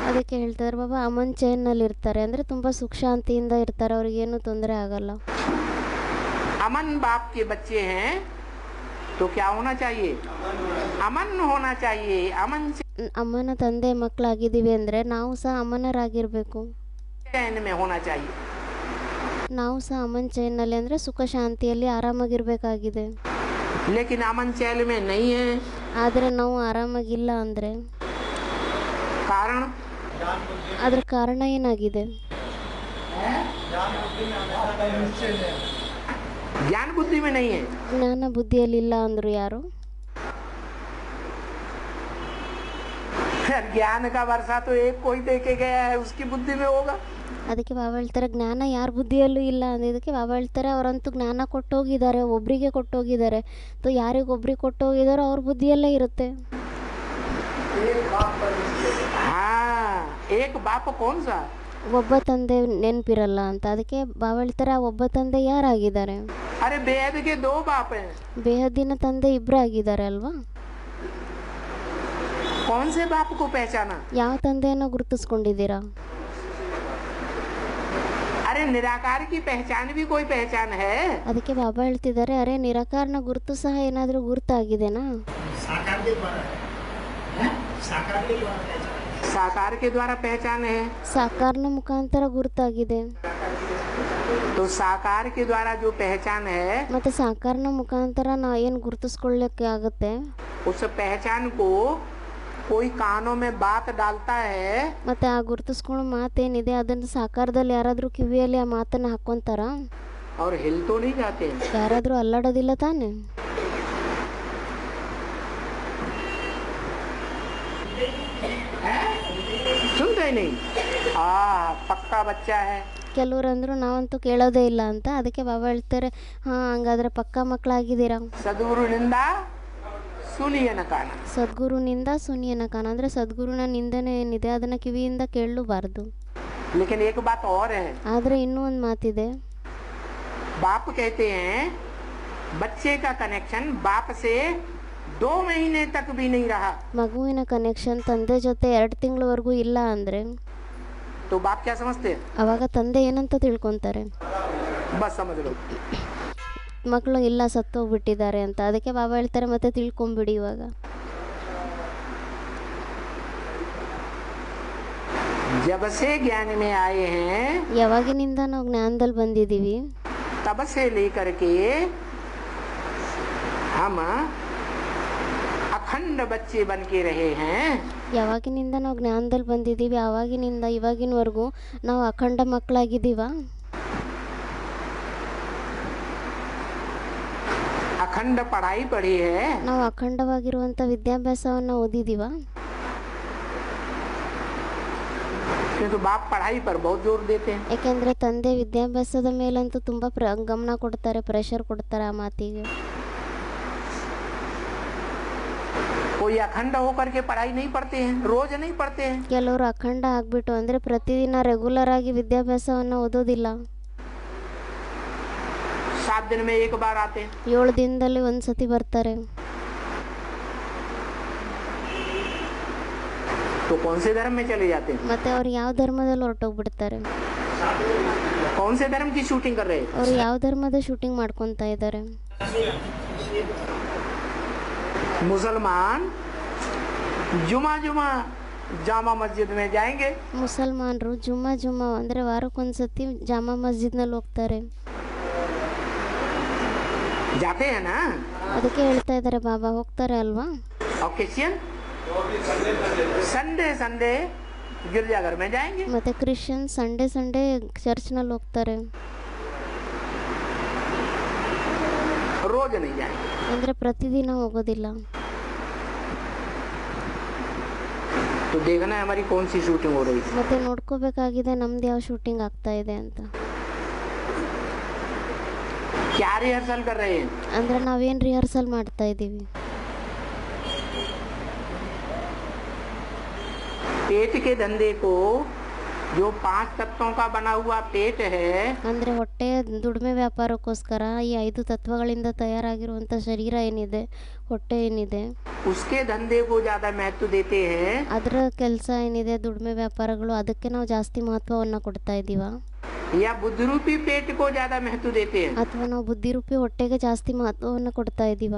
ಅದಕ್ಕೆ ಹೇಳ್ತಾರೆ ಬಾಬಾ ಅಮನ್ ಚೈನ್ನಲ್ಲಿ ಇರ್ತಾರೆ ಅಂದರೆ ತುಂಬ ಸುಖ ಶಾಂತಿಯಿಂದ ಇರ್ತಾರೆ, ಅವ್ರಿಗೇನು ತೊಂದರೆ ಆಗಲ್ಲ. अमन बाप के बच्चे हैं तो क्या होना चाहिए? अमन होना चाहिए। अमन ಅಮ್ಮನ ತಂದೆ ಮಕ್ಕಳಾಗಿದ್ದೀವಿ ಅಂದರೆ ನಾವು ಸಹ ಅಮನರಾಗಿರಬೇಕು. चैन में होना चाहिए। ನಾವು ಸಹ ಅಮನ್ ಚೈನ್ನಲ್ಲಿ ಅಂದರೆ ಸುಖ ಶಾಂತಿಯಲ್ಲಿ ಆರಾಮಾಗಿರಬೇಕಾಗಿದೆ. लेकिन अमन चैन में नहीं है। ಆದರೆ ನಾವು ಆರಾಮಾಗಿಲ್ಲ ಅಂದರೆ कारण ಅದರ ಕಾರಣ ಏನಾಗಿದೆ? ज्ञान बुद्धि में नहीं है। ಜ್ಞಾನ ಬುದ್ಧಿಯಲ್ಲಿಲ್ಲ ಅಂದರು ಯಾರು? ज्ञान का वर्षा तो एक कोई देके गया है, उसकी बुद्धि में होगा। ಅದಕ್ಕೆ ಬಾಬಾ ಹೇಳ್ತಾರೆ ಜ್ಞಾನ ಯಾರ ಬುದ್ಧಿಯಲ್ಲೂ ಇಲ್ಲ ಅಂದಿದ್ದಕ್ಕೆ ಬಾಬಾ ಹೇಳ್ತಾರೆ ಅವರಂತೂ ಜ್ಞಾನ ಕೊಟ್ಟೋಗಿದ್ದಾರೆ, ಒಬ್ಬರಿಗೆ ಕೊಟ್ಟೋಗಿದ್ದಾರೆ. ತೋ ಯಾರಿಗೊಬ್ರಿಗೆ ಕೊಟ್ಟೋಗಿದಾರೋ ಅವ್ರ ಬುದ್ಧಿಯಲ್ಲೇ ಇರುತ್ತೆ. हाँ, एक बाप कौन सा? ಒಬ್ಬ ತಂದೆ ನೆನಪಿರಲ್ಲ ಅಂತ. ಅದಕ್ಕೆ ಬಾಬಾ ಹೇಳ್ತಾರೆ ಆ ಒಬ್ಬ ತಂದೆ ಯಾರಾಗಿದ್ದಾರೆ? अरे बेहद के दो बाप हैं। ಬೇಹದ್ದಿನ ತಂದೆ ಇಬ್ಬರು ಆಗಿದ್ದಾರೆ ಅಲ್ವಾ? कौन से बाप को पहचाना? ಯಾವ ತಂದೆಯನ್ನು ಗುರುತಿಸ್ಕೊಂಡಿದ್ದೀರಾ? अरे निराकार की पहचान भी कोई पहचान है? ಅದಕ್ಕೆ ಬಾಬಾ ಹೇಳ್ತಿದ್ದಾರೆ ಅರೆ ನಿರಾಕಾರನ ಗುರುತು ಸಹ ಏನಾದರೂ ಗುರುತಾಗಿದೆನಾ? साकार के द्वारा पहचान है। ಸಾಕಾರನ ಮುಖಾಂತರ ಗುರುತಾಗಿದೆ. तो साकार के द्वारा जो पहचान है, ಮತ್ತೆ ಸಾಕಾರನ ಮುಖಾಂತರ ನಾವು ಏನು ಗುರುತಿಸ್ಕೊಳ್ಳಕ್ಕೆ ಆಗುತ್ತೆ? उस पहचान को कोई कानों में बात डालता है। ಮತ್ತೆ ಆ ಗುರುತಿಸ್ಕೊಳ್ಳೋ ಮಾತೇನಿದೆ ಅದನ್ನು ಸಾಕಾರದಲ್ಲಿ ಯಾರಾದರೂ ಕಿವಿಯಲ್ಲಿ ಆ ಮಾತನ್ನು ಹಾಕ್ಕೊಂತಾರ? और हिल तो नहीं जाते हैं। ಯಾರಾದರೂ ಅಲ್ಲಾಡೋದಿಲ್ಲ ತಾನೆ? सुनते ही नहीं। पक्का बच्चा है। ಕೆಲವರು ಅಂದರು ನಾವಂತೂ ಕೇಳೋದೇ ಇಲ್ಲ ಅಂತ. ಅದಕ್ಕೆ ಬಾಬಾ ಹೇಳ್ತಾರೆ ಹಾಂ ಹಂಗಾದ್ರೆ ಪಕ್ಕಾ ಮಕ್ಕಳಾಗಿದ್ದೀರಾ. सदगुरुनिंदा सुनिए न काना। ಸದ್ಗುರುನಿಂದ ಸುನಿಯನ ಕಾನ ಅಂದರೆ ಸದ್ಗುರುನ ನಿಂದನೆ ಏನಿದೆ ಅದನ್ನು ಕಿವಿಯಿಂದ ಕೇಳಲೂಬಾರ್ದು. लेकिन एक बात और है। ಆದರೆ ಇನ್ನೂ ಒಂದು ಮಾತಿದೆ. बाप कहते हैं बच्चे का कनेक्शन बाप से 2 महीने तक भी नहीं रहा। ಮಗುವಿನ ಕನೆಕ್ಷನ್ ತಂದೆ ಜೊತೆ 2 ತಿಂಗಳವರೆಗೂ ಇಲ್ಲ ಅಂದರೆ तो बाप क्या समझते हैं? ಅವಾಗ ತಂದೆ ಏನಂತ ತಿಳ್ಕೊತಾರೆ? बस समझ लो। ಮಕ್ಕಳು ಇಲ್ಲ ಸತ್ತೋಗ್ಬಿಟ್ಟಿದ್ದಾರೆ ಅಂತ. ಅದಕ್ಕೆ ಬಾಬಾ ಹೇಳ್ತಾರೆ ಮತ್ತೆ ತಿಳ್ಕೊಂಬಿಡಿ ಇವಾಗ. जब से ज्ञान में आए हैं ಯಾವಾಗಿನಿಂದ ನಾವು ಜ್ಞಾನದಲ್ಲಿ ಬಂದಿದ್ದೀವಿ तब से लेकर के हम अखंड बच्चे बन के रहे हैं। ಯಾವಾಗಿನಿಂದ ನಾವು ಜ್ಞಾನದಲ್ಲಿ ಬಂದಿದ್ದೀವಿ ಆವಾಗಿನಿಂದ ಇವಾಗಿನವರೆಗೂ ನಾವು ಅಖಂಡ ಮಕ್ಕಳಾಗಿದ್ದೀವ अखंड पढ़ाई पढ़ी है, ನಾವು ಅಖಂಡವಾಗಿರುವಂಥ ವಿದ್ಯಾಭ್ಯಾಸವನ್ನು ಓದಿದ್ದೀವ तो बाप पढ़ाई पर बहुत जोर देते हैं। ಯಾಕೆಂದರೆ ತಂದೆ ವಿದ್ಯಾಭ್ಯಾಸದ ಮೇಲಂತೂ ತುಂಬ ಗಮನ ಕೊಡ್ತಾರೆ, ಪ್ರೆಷರ್ ಕೊಡ್ತಾರೆ ಆ ಮಾತಿಗೆ. कोई अखंड होकर के पढ़ाई नहीं पढ़ते हैं, रोज नहीं पढ़ते हैं। ಕೆಲವರು ಅಖಂಡ ಆಗ್ಬಿಟ್ಟು ಅಂದರೆ ಪ್ರತಿದಿನ ರೆಗ್ಯುಲರ್ ಆಗಿ ವಿದ್ಯಾಭ್ಯಾಸವನ್ನು ಓದೋದಿಲ್ಲ. 7 दिन में एक बार आते हैं। 7 ದಿನದಲ್ಲಿ ಒಂದು ಸತಿ ಬರ್ತಾರೆ. तो कौन से धर्म में चले जाते हैं? ಮತ್ತೆ ಅವ್ರು ಯಾವ ಧರ್ಮದಲ್ಲಿ ಹೊರಟೋಗ್ಬಿಡ್ತಾರೆ. कौन से धर्म की शूटिंग कर रहे हैं? ಅವ್ರು ಯಾವ ಧರ್ಮದ ಶೂಟಿಂಗ್ ಮಾಡ್ಕೊತಾ ಇದ್ದಾರೆ. मुसलमान जुमा जुमा जामा मस्जिद में जाएंगे। ಮುಸಲ್ಮಾನರು ಜುಮ್ಮಾ ಅಂದರೆ ವಾರಕ್ಕೊಂದ್ಸತಿ ಜಾಮಾ ಮಸ್ಜಿದ್ನಲ್ಲಿ ಹೋಗ್ತಾರೆ. जाते हैं ना? ಅದಕ್ಕೆ ಹೇಳ್ತಾ ಇದ್ದಾರೆ ಬಾಬಾ ಹೋಗ್ತಾರೆ ಅಲ್ವಾ. और क्रिश्चियन संडे संडे गिरजाघर में जाएंगे। ಮತ್ತೆ ಕ್ರಿಶ್ಚಿಯನ್ ಸಂಡೇ ಚರ್ಚ್ನಲ್ಲಿ ಹೋಗ್ತಾರೆ. रोज नहीं जाएंगे। ಅಂದರೆ ಪ್ರತಿದಿನ ಹೋಗೋದಿಲ್ಲ. तो देखना है हमारी कौन सी शूटिंग हो रही है। ಮತ್ತೆ ನೋಡ್ಕೋಬೇಕಾಗಿದೆ ನಮ್ದು ಯಾವ ಶೂಟಿಂಗ್ ಆಗ್ತಾ ಇದೆ ಅಂತ. क्या रिहर्सल कर रहे हैं? ಅಂದರೆ ನಾವೇನು ರಿಹರ್ಸಲ್ ಮಾಡ್ತಾ ಇದ್ದೀವಿ. पेट के धंधे को जो 5 तत्वों का बना हुआ पेट है, ಅಂದರೆ ಹೊಟ್ಟೆಯ ದುಡಿಮೆ ವ್ಯಾಪಾರಕ್ಕೋಸ್ಕರ ಈ 5 ತತ್ವಗಳಿಂದ ತಯಾರಾಗಿರುವಂಥ ಶರೀರ ಏನಿದೆ, ಹೊಟ್ಟೆ ಏನಿದೆ, उसके धंधे को ज्यादा महत्व देते हैं, ಅದರ ಕೆಲಸ ಏನಿದೆ ದುಡಿಮೆ ವ್ಯಾಪಾರಗಳು ಅದಕ್ಕೆ ನಾವು ಜಾಸ್ತಿ ಮಹತ್ವವನ್ನು ಕೊಡ್ತಾ ಇದ್ದೀವ, या बुद्धिरूपी पेट को ज्यादा महत्व देते हैं? ಅಥವಾ ನಾವು ಬುದ್ಧಿರೂಪಿ ಹೊಟ್ಟೆಗೆ ಜಾಸ್ತಿ ಮಹತ್ವವನ್ನು ಕೊಡ್ತಾ ಇದ್ದೀವ?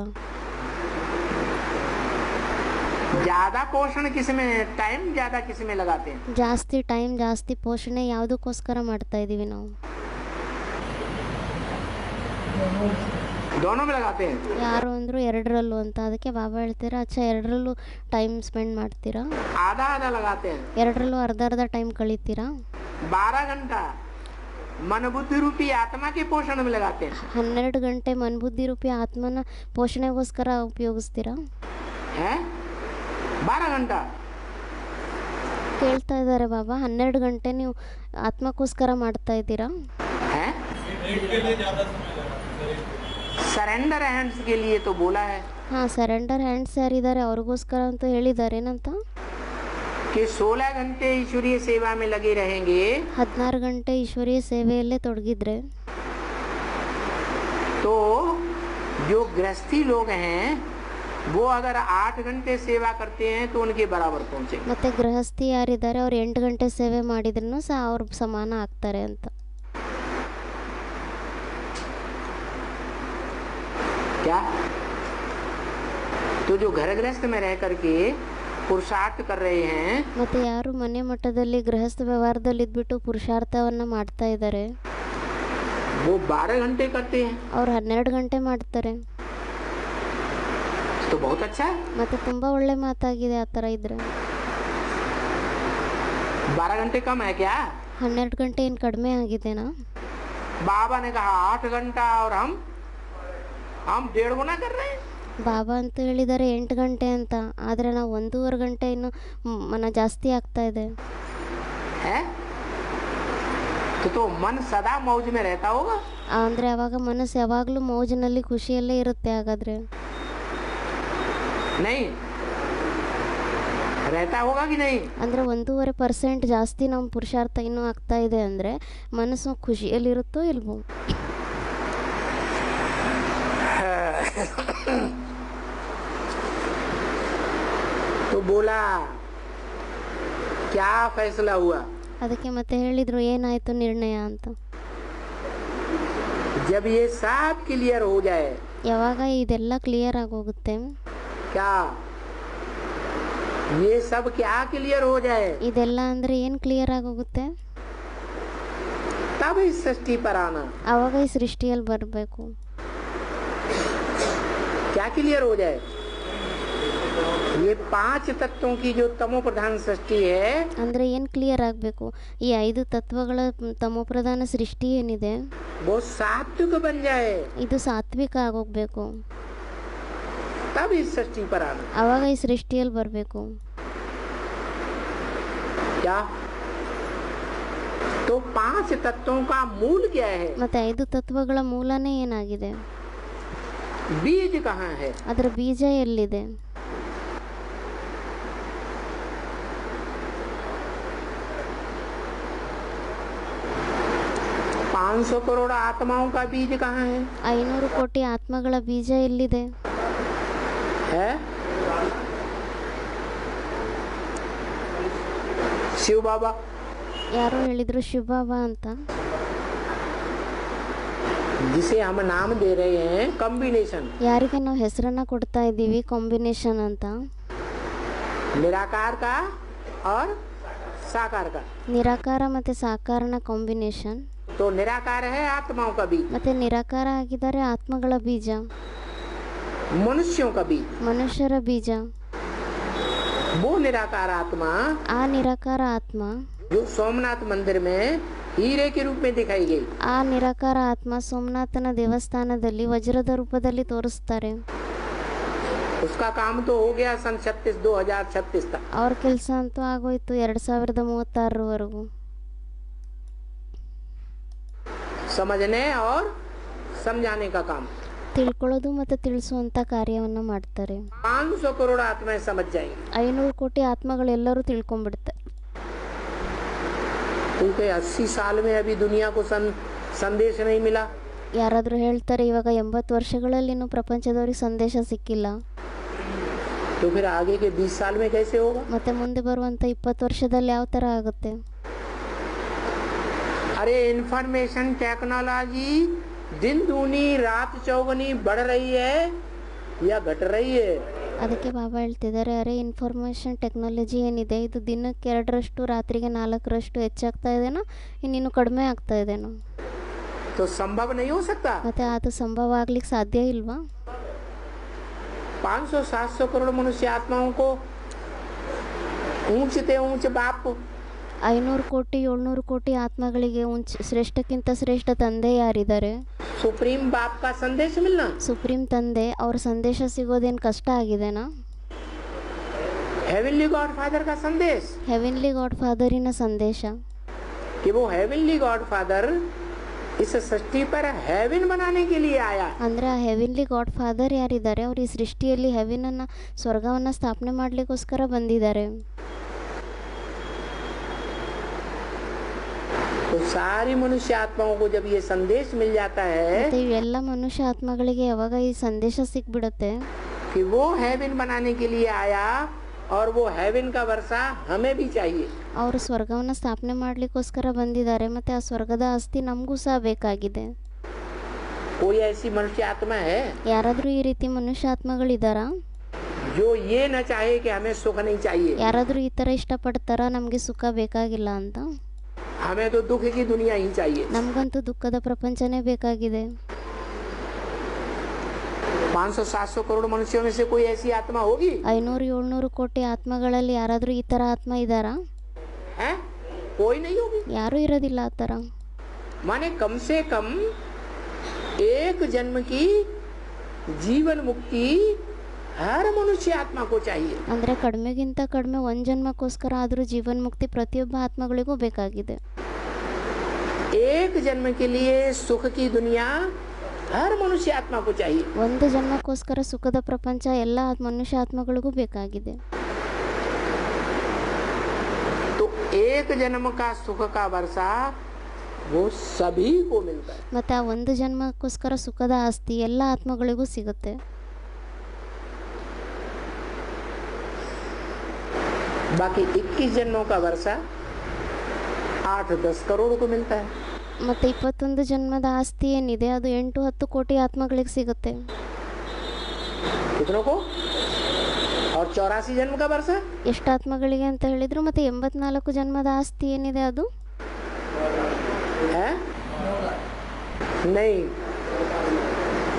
ज्यादा पोषण किसमें, टाइम ज्यादा किसमें लगाते हैं? ಜಾಸ್ತಿ ಟೈಮ್ ಜಾಸ್ತಿ ಪೋಷಣೆ ಯಾವುದಕ್ಕೋಸ್ಕರ ಮಾಡ್ತಾ ಇದ್ದೀವಿ ನಾವು? दोनों में लगाते हैं। ಯಾರು ಅಂದರು ಎರಡರಲ್ಲೂ ಅಂತ. ಅದಕ್ಕೆ ಬಾಬಾ ಹೇಳ್ತೀರಾ ಅಚ್ಚಾ ಎರಡರಲ್ಲೂ ಟೈಮ್ ಸ್ಪೆಂಡ್ ಮಾಡ್ತೀರಾ, आधा आधा लगाते हैं। ಎರಡರಲ್ಲೂ ಅರ್ಧ ಟೈಮ್ ಕಳೀತೀರಾ. 12 घंटा मन बुद्धि रूपी आत्मा के पोषण में लगाते हैं। 12 ಗಂಟೆ ಮನ್ಬುದ್ಧಿ ರೂಪಿ ಆತ್ಮನ ಪೋಷಣೆಗೋಸ್ಕರ ಉಪಯೋಗಿಸ್ತೀರಾ. हैं 12 घंटा ಕೇಳ್ತಾ ಇದ್ದಾರೆ ಬಾಬಾ 12 ಗಂಟೆ ನೀವು ಆತ್ಮಕ್ಕೋಸ್ಕರ ಮಾಡ್ತಾ ಇದ್ದೀರಾ. हैं सरेंडर हैंड्स के लिए तो बोला है ಹಾಂ ಸರೆಂಡರ್ ಹ್ಯಾಂಡ್ಸ್ ಯಾರಿದ್ದಾರೆ ಅವ್ರಿಗೋಸ್ಕರ ಅಂತ ಹೇಳಿದ್ದಾರೆ. ಏನಂತ कि 16 घंटे ईश्वरीय सेवा में लगे रहेंगे 16 ಗಂಟೆ ಈಶ್ವರೀಯ ಸೇವೆಯಲ್ಲೇ ತೊಡಗಿದ್ರೆ तो जो गृहस्थी लोग हैं वो अगर 8 घंटे सेवा करते हैं तो उनके बराबर पहुंचे। ಮತ್ತೆ ಗೃಹಸ್ಥಿ ಯಾರಿದ್ದಾರೆ ಅವ್ರು 8 ಗಂಟೆ ಸೇವೆ ಮಾಡಿದ್ರು ಸಹ ಅವ್ರ ಸಮಾನ ಆಗ್ತಾರೆ ಅಂತ. क्या? तो जो घर गृहस्थ में रह करके पुरुषार्थ कर रहे हैं, ಮತ್ತೆ ಯಾರು ಮನೆ ಮಟ್ಟದಲ್ಲಿ ಗೃಹಸ್ಥ ವ್ಯವಹಾರದಲ್ಲಿ ಇದ್ಬಿಟ್ಟು ಪುರುಷಾರ್ಥವನ್ನ ಮಾಡ್ತಾ ಇದ್ದಾರೆ वो 12 घंटे करते हैं ಅವ್ರು 12 ಗಂಟೆ ಮಾಡ್ತಾರೆ. तो बहुत अच्छा है। ಮತ್ತೆ ತುಂಬಾ ಒಳ್ಳೆ ಮಾತಾಗಿದೆ ಆ ಥರ ಇದ್ರೆ. 12 घंटे कम है क्या? 12 ಗಂಟೆ ಏನು ಕಡಿಮೆ ಆಗಿದೆನಾ? बाबा ने कहा 8 घंटा और हम 1.5 गुना कर रहे हैं। ಬಾಬಾ ಅಂತ ಹೇಳಿದ್ದಾರೆ 8 ಗಂಟೆ ಅಂತ, ಆದರೆ ನಾವು 1.5 ಗಂಟೆ ಇನ್ನು ಮನ ಜಾಸ್ತಿ ಆಗ್ತಾ ಇದೆ. है तो मन सदा मौज में रहता होगा। ಅಂದರೆ ಅವಾಗ ಮನಸ್ಸು ಯಾವಾಗಲೂ ಮೋಜಿನಲ್ಲಿ ಖುಷಿಯಲ್ಲೇ ಇರುತ್ತೆ. ಹಾಗಾದರೆ नहीं रहता होगा कि नहीं? ಅಂದರೆ 1.5% ಜಾಸ್ತಿ ನಮ್ಮ ಪುರುಷಾರ್ಥ ಇನ್ನೂ ಆಗ್ತಾ ಇದೆ ಅಂದರೆ ಮನಸ್ಸು ಖುಷಿಯಲ್ಲಿರುತ್ತೋ ಇಲ್ವೋ? तो बोला क्या फैसला हुआ? ಅದಕ್ಕೆ ಮತ್ತೆ ಹೇಳಿದರು ಏನಾಯಿತು ನಿರ್ಣಯ ಅಂತ. जब ये सब क्लियर हो जाए, ಯಾವಾಗ ಇದೆಲ್ಲ ಕ್ಲಿಯರ್ ಆಗೋಗುತ್ತೆ, क्या ये सब क्या क्लियर हो जाए ಇದೆಲ್ಲ ಅಂದರೆ ಏನು ಕ್ಲಿಯರ್ ಆಗೋಗುತ್ತೆ? तब इस सृष्टि पर आना। ಆವಾಗ ಈ ಸೃಷ್ಟಿಯಲ್ಲಿ ಬರಬೇಕು। क्या क्लियर हो जाए? ये 5 तत्वों की जो तमो प्रधान सृष्टि है, ಅಂದರೆ ಏನು ಕ್ಲಿಯರ್ ಆಗಬೇಕು? ಈ 5 ತತ್ವಗಳ ತಮೋಪ್ರಧಾನ ಸೃಷ್ಟಿ ಏನಿದೆ वो सात्विक बन जाए, ಇದು ಸಾತ್ವಿಕ ಆಗೋಗ್ಬೇಕು। तब इस सृष्टि पर आना। ಆವಾಗ ಈ ಸೃಷ್ಟಿಯಲ್ಲಿ ಬರಬೇಕು। क्या? तो 5 तत्वों का मूल क्या है? ಮತ್ತೆ 5 ತತ್ವಗಳ ಮೂಲನೇ ಏನಾಗಿದೆ? बीज कहाँ है? ಅದರ ಬೀಜ ಎಲ್ಲಿದೆ? 500 करोड़ आत्माओं का बीज कहाँ है? 500 ಕೋಟಿ ಆತ್ಮಗಳ ಬೀಜ ಎಲ್ಲಿದೆ? है शिव बाबा। ಯಾರೋ ಹೇಳಿದ್ರು ಶಿವಬಾಬಾ ಅಂತ, जिसे हम नाम दे रहे हैं कॉम्बिनेशन, ಯಾರಿಗೆ ನಾವು ಹೆಸರನ್ನ ಕೊಡ್ತಾ ಇದ್ದೀವಿ ಕಾಂಬಿನೇಷನ್ ಅಂತ, निराकार का और साकार का। ನಿರಾಕಾರ ಮತ್ತೆ ಸಾಕಾರನ ಕಾಂಬಿನೇಷನ್। तो निराकार है आत्माओं का बीज, ಮತ್ತೆ ನಿರಾಕಾರ ಆಗಿದ್ದಾರೆ ಆತ್ಮಗಳ ಬೀಜ, मनुष्यों का बीज। ಮನುಷ್ಯರ ಬೀಜ। वो निराकार आत्मा ಆ ನಿರಾಕಾರ ಆತ್ಮ जो सोमनाथ मंदिर में हीरे के रूप में दिखाई गई, ಆ ನಿರಾಕಾರ ಆತ್ಮ ಸೋಮನಾಥನ ದೇವಸ್ಥಾನದಲ್ಲಿ ವಜ್ರದ ರೂಪದಲ್ಲಿ ತೋರಿಸ್ತಾರೆ। उसका काम तो हो गया सन 2036 तक। ಅವ್ರ ಕೆಲಸ ಅಂತೂ ಆಗೋಯ್ತು 2036 समझने और समझाने का काम। ತಿಳ್ಕೊಳ್ಳೋದು ಮತ್ತು ತಿಳಿಸುವಂಥ ಕಾರ್ಯವನ್ನು ಮಾಡ್ತಾರೆ। 500 करोड़ आत्माएं समझ जाएंगी। 500 ಕೋಟಿ ಆತ್ಮಗಳೆಲ್ಲರೂ ತಿಳ್ಕೊಂಡ್ಬಿಡ್ತಾರೆ। क्योंकि 80 साल में अभी दुनिया को संदेश नहीं मिला। ಯಾರಾದರೂ ಹೇಳ್ತಾರೆ ಇವಾಗ 80 ವರ್ಷಗಳಲ್ಲಿ ಇನ್ನೂ ಪ್ರಪಂಚದವ್ರಿಗೆ ಸಂದೇಶ ಸಿಕ್ಕಿಲ್ಲ, तो फिर आगे के 20 साल में कैसे होगा? ಮತ್ತೆ ಮುಂದೆ ಬರುವಂಥ 20 ವರ್ಷದಲ್ಲಿ ಯಾವ ಥರ ಆಗುತ್ತೆ? अरे इंफॉर्मेशन टेक्नोलॉजी दिन दूनी रात चौगुनी बढ़ रही है या घट रही है? ಅದಕ್ಕೆ ಬಾಬಾ ಹೇಳ್ತಿದ್ದಾರೆ, ಅರೆ ಇನ್ಫಾರ್ಮೇಷನ್ ಟೆಕ್ನಾಲಜಿ ಏನಿದೆ ಇದು ದಿನಕ್ಕೆ 2ರಷ್ಟು ರಾತ್ರಿಗೆ 4ರಷ್ಟು ಹೆಚ್ಚಾಗ್ತಾ ಇದೆನೋ ಇನ್ನಿನ್ನು ಕಡಿಮೆ ಆಗ್ತಾ ಇದೆನೋ? तो संभव नहीं हो सकता। ಮತ್ತೆ ಅದು ಸಂಭವ ಆಗ್ಲಿಕ್ಕೆ ಸಾಧ್ಯ ಇಲ್ವಾ? 500-700 करोड़ मनुष्य आत्माओं को ऊंचते ऊंच बाप, 500 ಕೋಟಿ 700 ಕೋಟಿ ಆತ್ಮಗಳಿಗೆ ಶ್ರೇಷ್ಠಕ್ಕಿಂತ ಶ್ರೇಷ್ಠ ತಂದೆ ಯಾರಿದ್ದಾರೆ? सुप्रीम बाप का संदेश मिलना, ಸುಪ್ರೀಂ ತಂದೆ ಅವ್ರ ಸಂದೇಶ ಸಿಗೋದೇನು ಕಷ್ಟ ಆಗಿದೆನಾ? हेवनली गॉड फादर का संदेश, ಹೆವೆನ್ಲಿ ಗಾಡ್ ಫಾದರಿನ ಸಂದೇಶ कि वो हेवनली गॉड फादर इस सृष्टि पर हेवन बनाने के लिए आया। ಅಂದರೆ ಆ ಹೆವೆನ್ಲಿ ಗಾಡ್ ಫಾದರ್ ಯಾರಿದ್ದಾರೆ ಅವ್ರು ಈ ಸೃಷ್ಟಿಯಲ್ಲಿ ಹೆವೆನನ್ನು ಸ್ವರ್ಗವನ್ನು ಸ್ಥಾಪನೆ ಮಾಡಲಿಕ್ಕೋಸ್ಕರ ಬಂದಿದ್ದಾರೆ। तो सारी मनुष्य आत्माओं को जब ये संदेश मिल जाता है ಮತ್ತೆ ಇವೆಲ್ಲ ಮನುಷ್ಯ ಆತ್ಮಗಳಿಗೆ ಯಾವಾಗ ಈ ಸಂದೇಶ ಸಿಕ್ಬಿಡುತ್ತೆ कि वो हेवन बनाने के लिए आया और वो हेवन का वर्षा हमें भी चाहिए, ಅವರು ಸ್ವರ್ಗವನ್ನು ಸ್ಥಾಪನೆ ಮಾಡಲಿಕ್ಕೋಸ್ಕರ ಬಂದಿದ್ದಾರೆ ಮತ್ತು ಆ ಸ್ವರ್ಗದ ಆಸ್ತಿ ನಮಗೂ ಸಹ ಬೇಕಾಗಿದೆ। कोई ऐसी मनुष्य आत्मा है ಯಾರಾದರೂ ಈ ರೀತಿ ಮನುಷ್ಯ ಆತ್ಮಗಳಿದ್ದಾರಾ? जो ये न चाहे कि हमें सुख नहीं चाहिए? ಯಾರಾದರೂ ಈ ಥರ ಇಷ್ಟಪಡ್ತಾರಾ ನಮಗೆ ಸುಖ ಬೇಕಾಗಿಲ್ಲ ಅಂತ? हमें तो दुख की दुनिया ही चाहिए। ನಮಗಂತೂ ದುಃಖದ ಪ್ರಪಂಚನೇ ಬೇಕಾಗಿದೆ। 500-700 करोड़ मनुष्यों में से कोई ऐसी आत्मा होगी? 500-700 ಕೋಟಿ ಆತ್ಮಗಳಲ್ಲಿ ಯಾರಾದರೂ ಈ ಥರ ಆತ್ಮ ಇದ್ದಾರಾ? है? कोई नहीं होगी। ಯಾರೂ ಇರೋದಿಲ್ಲ ಆ ಥರ। माने कम से कम एक जन्म की जीवन मुक्ति हर मनुष्य आत्मा को चाहिए। ಅಂದರೆ ಕಡಿಮೆಗಿಂತ ಕಡಿಮೆ ಒಂದು ಜನ್ಮಕ್ಕೋಸ್ಕರ ಆದರೂ ಜೀವನ್ ಮುಕ್ತಿ ಪ್ರತಿಯೊಬ್ಬ ಆತ್ಮಗಳಿಗೂ ಬೇಕಾಗಿದೆ। एक जन्म के लिए सुख की दुनिया हर मनुष्य आत्मा को चाहिए। ಒಂದು ಜನ್ಮಕ್ಕೋಸ್ಕರ ಸುಖದ ಪ್ರಪಂಚ ಎಲ್ಲ ಮನುಷ್ಯ ಆತ್ಮಗಳಿಗೂ ಬೇಕಾಗಿದೆ। तो एक जन्म का सुख का वर्षा वो सभी को मिलता है। ಮತ್ತು ಆ ಒಂದು ಜನ್ಮಕ್ಕೋಸ್ಕರ ಸುಖದ ಆಸ್ತಿ ಎಲ್ಲ ಆತ್ಮಗಳಿಗೂ ಸಿಗುತ್ತೆ। बाकी 21 जन्मों का वर्षा 8-10 करोड़ को मिलता है। ಮತ್ತು 21 ಜನ್ಮದ ಆಸ್ತಿ ಏನಿದೆ ಅದು 8-10 ಕೋಟಿ ಆತ್ಮಗಳಿಗೆ ಸಿಗುತ್ತೆ। कितनों को? और और 84 जन्म का वर्षा ಎಷ್ಟು ಆತ್ಮಗಳಿಗೆ ಅಂತ ಹೇಳಿದ್ರು, ಮತ್ತು 84 ಜನ್ಮದ ಆಸ್ತಿ ಏನಿದೆ ಅದು है नहीं।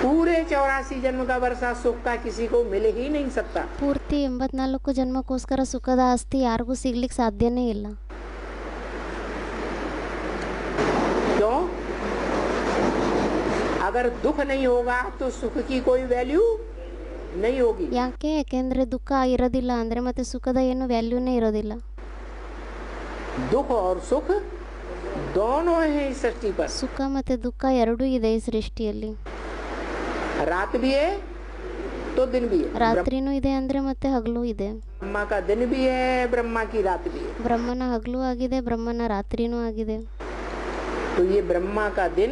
पूरे 84 जन्म का वर्षा सुख का किसी को मिल ही नहीं सकता। ಪೂರ್ತಿ 84 ಜನ್ಮಕ್ಕೋಸ್ಕರ ಸುಖದ ಆಸ್ತಿ ಯಾರಿಗೂ ಸಿಗ್ಲಿಕ್ಕೆ ಸಾಧ್ಯನೇ ಇಲ್ಲ. क्यों? अगर दुख नहीं होगा तो सुख की कोई वैल्यू नहीं होगी। ಯಾಕೆ? ಯಾಕೆಂದ್ರೆ ದುಃಖ ಇರೋದಿಲ್ಲ ಅಂದ್ರೆ ಮತ್ತೆ ಸುಖದ ಏನು ವ್ಯಾಲ್ಯೂನೇ ಇರೋದಿಲ್ಲ. दुख और सुख दोनों हैं इस सृष्टि पर। ಸುಖ ಮತ್ತೆ ದುಃಖ ಎರಡೂ ಇದೆ ಈ ಸೃಷ್ಟಿಯಲ್ಲಿ. रात भी है तो दिन भी है। ರಾತ್ರಿನೂ ಇದೆ ಅಂದ್ರೆ ಮತ್ತೆ ಹಗಲು ಇದೆ. ब्रह्मा का दिन भी है, ब्रह्मा की रात भी है। ಬ್ರಹ್ಮನ ಹಗಲು ಆಗಿದೆ, ಬ್ರಹ್ಮನ ರಾತ್ರಿನೂ ಆಗಿದೆ. तो ये ब्रह्मा का दिन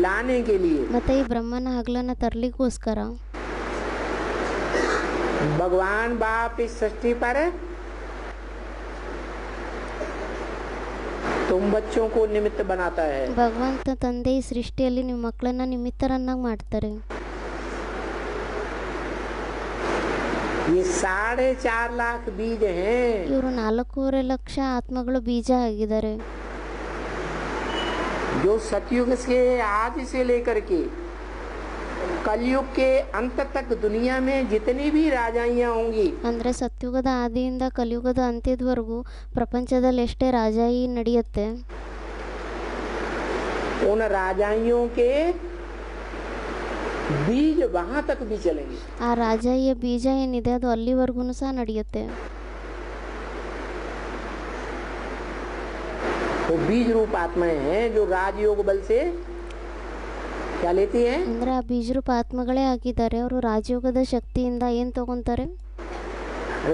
लाने के लिए ಮತ್ತೆ ಈ ಬ್ರಹ್ಮನ ಹಗಲನ್ನ ತರ್ಲಿಕ್ಕೋಸ್ಕರ भगवान बाप इस सृष्टि पर तुम बच्चों को निमित्त बनाता है। ಭಗವಂತ ತಂದೆ ಈ ಸೃಷ್ಟಿಯಲ್ಲಿ ನಿಮ್ಮ ಮಕ್ಕಳನ್ನ ನಿಮಿತ್ತರನ್ನಾಗಿ ಮಾಡ್ತಾರೆ. ये 4.5 लाख बीज हैं। ಇವರು 4.5 ಲಕ್ಷ ಆತ್ಮಗಳು ಬೀಜ ಆಗಿದ್ದಾರೆ. जो सतयुग से आज से लेकर के कलयुग के अंत तक दुनिया में जितनी भी राजाइयाँ होंगी, ಅಂದ್ರೆ ಸತ್ಯುಗದ ಆದಿಯಿಂದ ಕಲಿಯುಗದ ಅಂತ್ಯದವರೆಗೂ ಪ್ರಪಂಚದಲ್ಲಿ ಎಷ್ಟೇ ರಾಜಾಯಿ ನಡೆಯುತ್ತೆ, उन राजाइयों के बीज वहां तक भी चलेंगे। ಆ ರಾಜಾಯಿಯ ಬೀಜ ಏನಿದೆ ಅದು ಅಲ್ಲಿವರೆಗೂ ಸಹ ನಡೆಯುತ್ತೆ. वो बीज रूप आत्माएं हैं जो राजयोग बल से क्या लेती हैं? ಅಂದ್ರೆ ಆ ಬೀಜರೂಪ ಆತ್ಮಗಳೇ ಆಗಿದ್ದಾರೆ. ಅವರು ರಾಜಯೋಗದ ಶಕ್ತಿಯಿಂದ ಏನ್ ತಗೊಂತಾರೆ?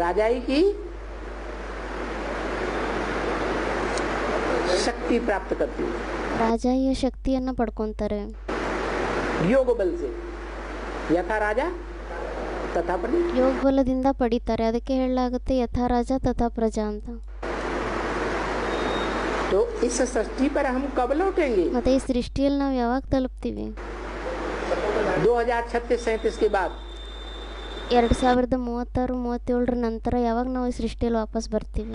राजाई की शक्ति प्राप्त करती है, ರಾಜಾಯಿಯ ಶಕ್ತಿಯನ್ನ ಪಡ್ಕೊಂತಾರೆ योग बल से। यथा राजा तथा प्रजा। ಯೋಗ ಬಲದಿಂದ ಪಡಿತಾರೆ. ಅದಕ್ಕೆ ಹೇಳಲಾಗುತ್ತೆ ಯಥಾ ರಾಜ ತಥಾ ಪ್ರಜಾ ಅಂತ. तो इस सृष्टि पर हम कब लौटेंगे? ಮತ್ತೆ ಈ ಸೃಷ್ಟಿಯಲ್ಲಿ ನಾವು ಯಾವಾಗ ತಲುಪ್ತೀವಿ? 2036-37 के बाद 2036-37 ನಂತರ ಯಾವಾಗ ನಾವು ಈ ಸೃಷ್ಟಿಯಲ್ಲಿ ವಾಪಸ್ ಬರ್ತೀವಿ?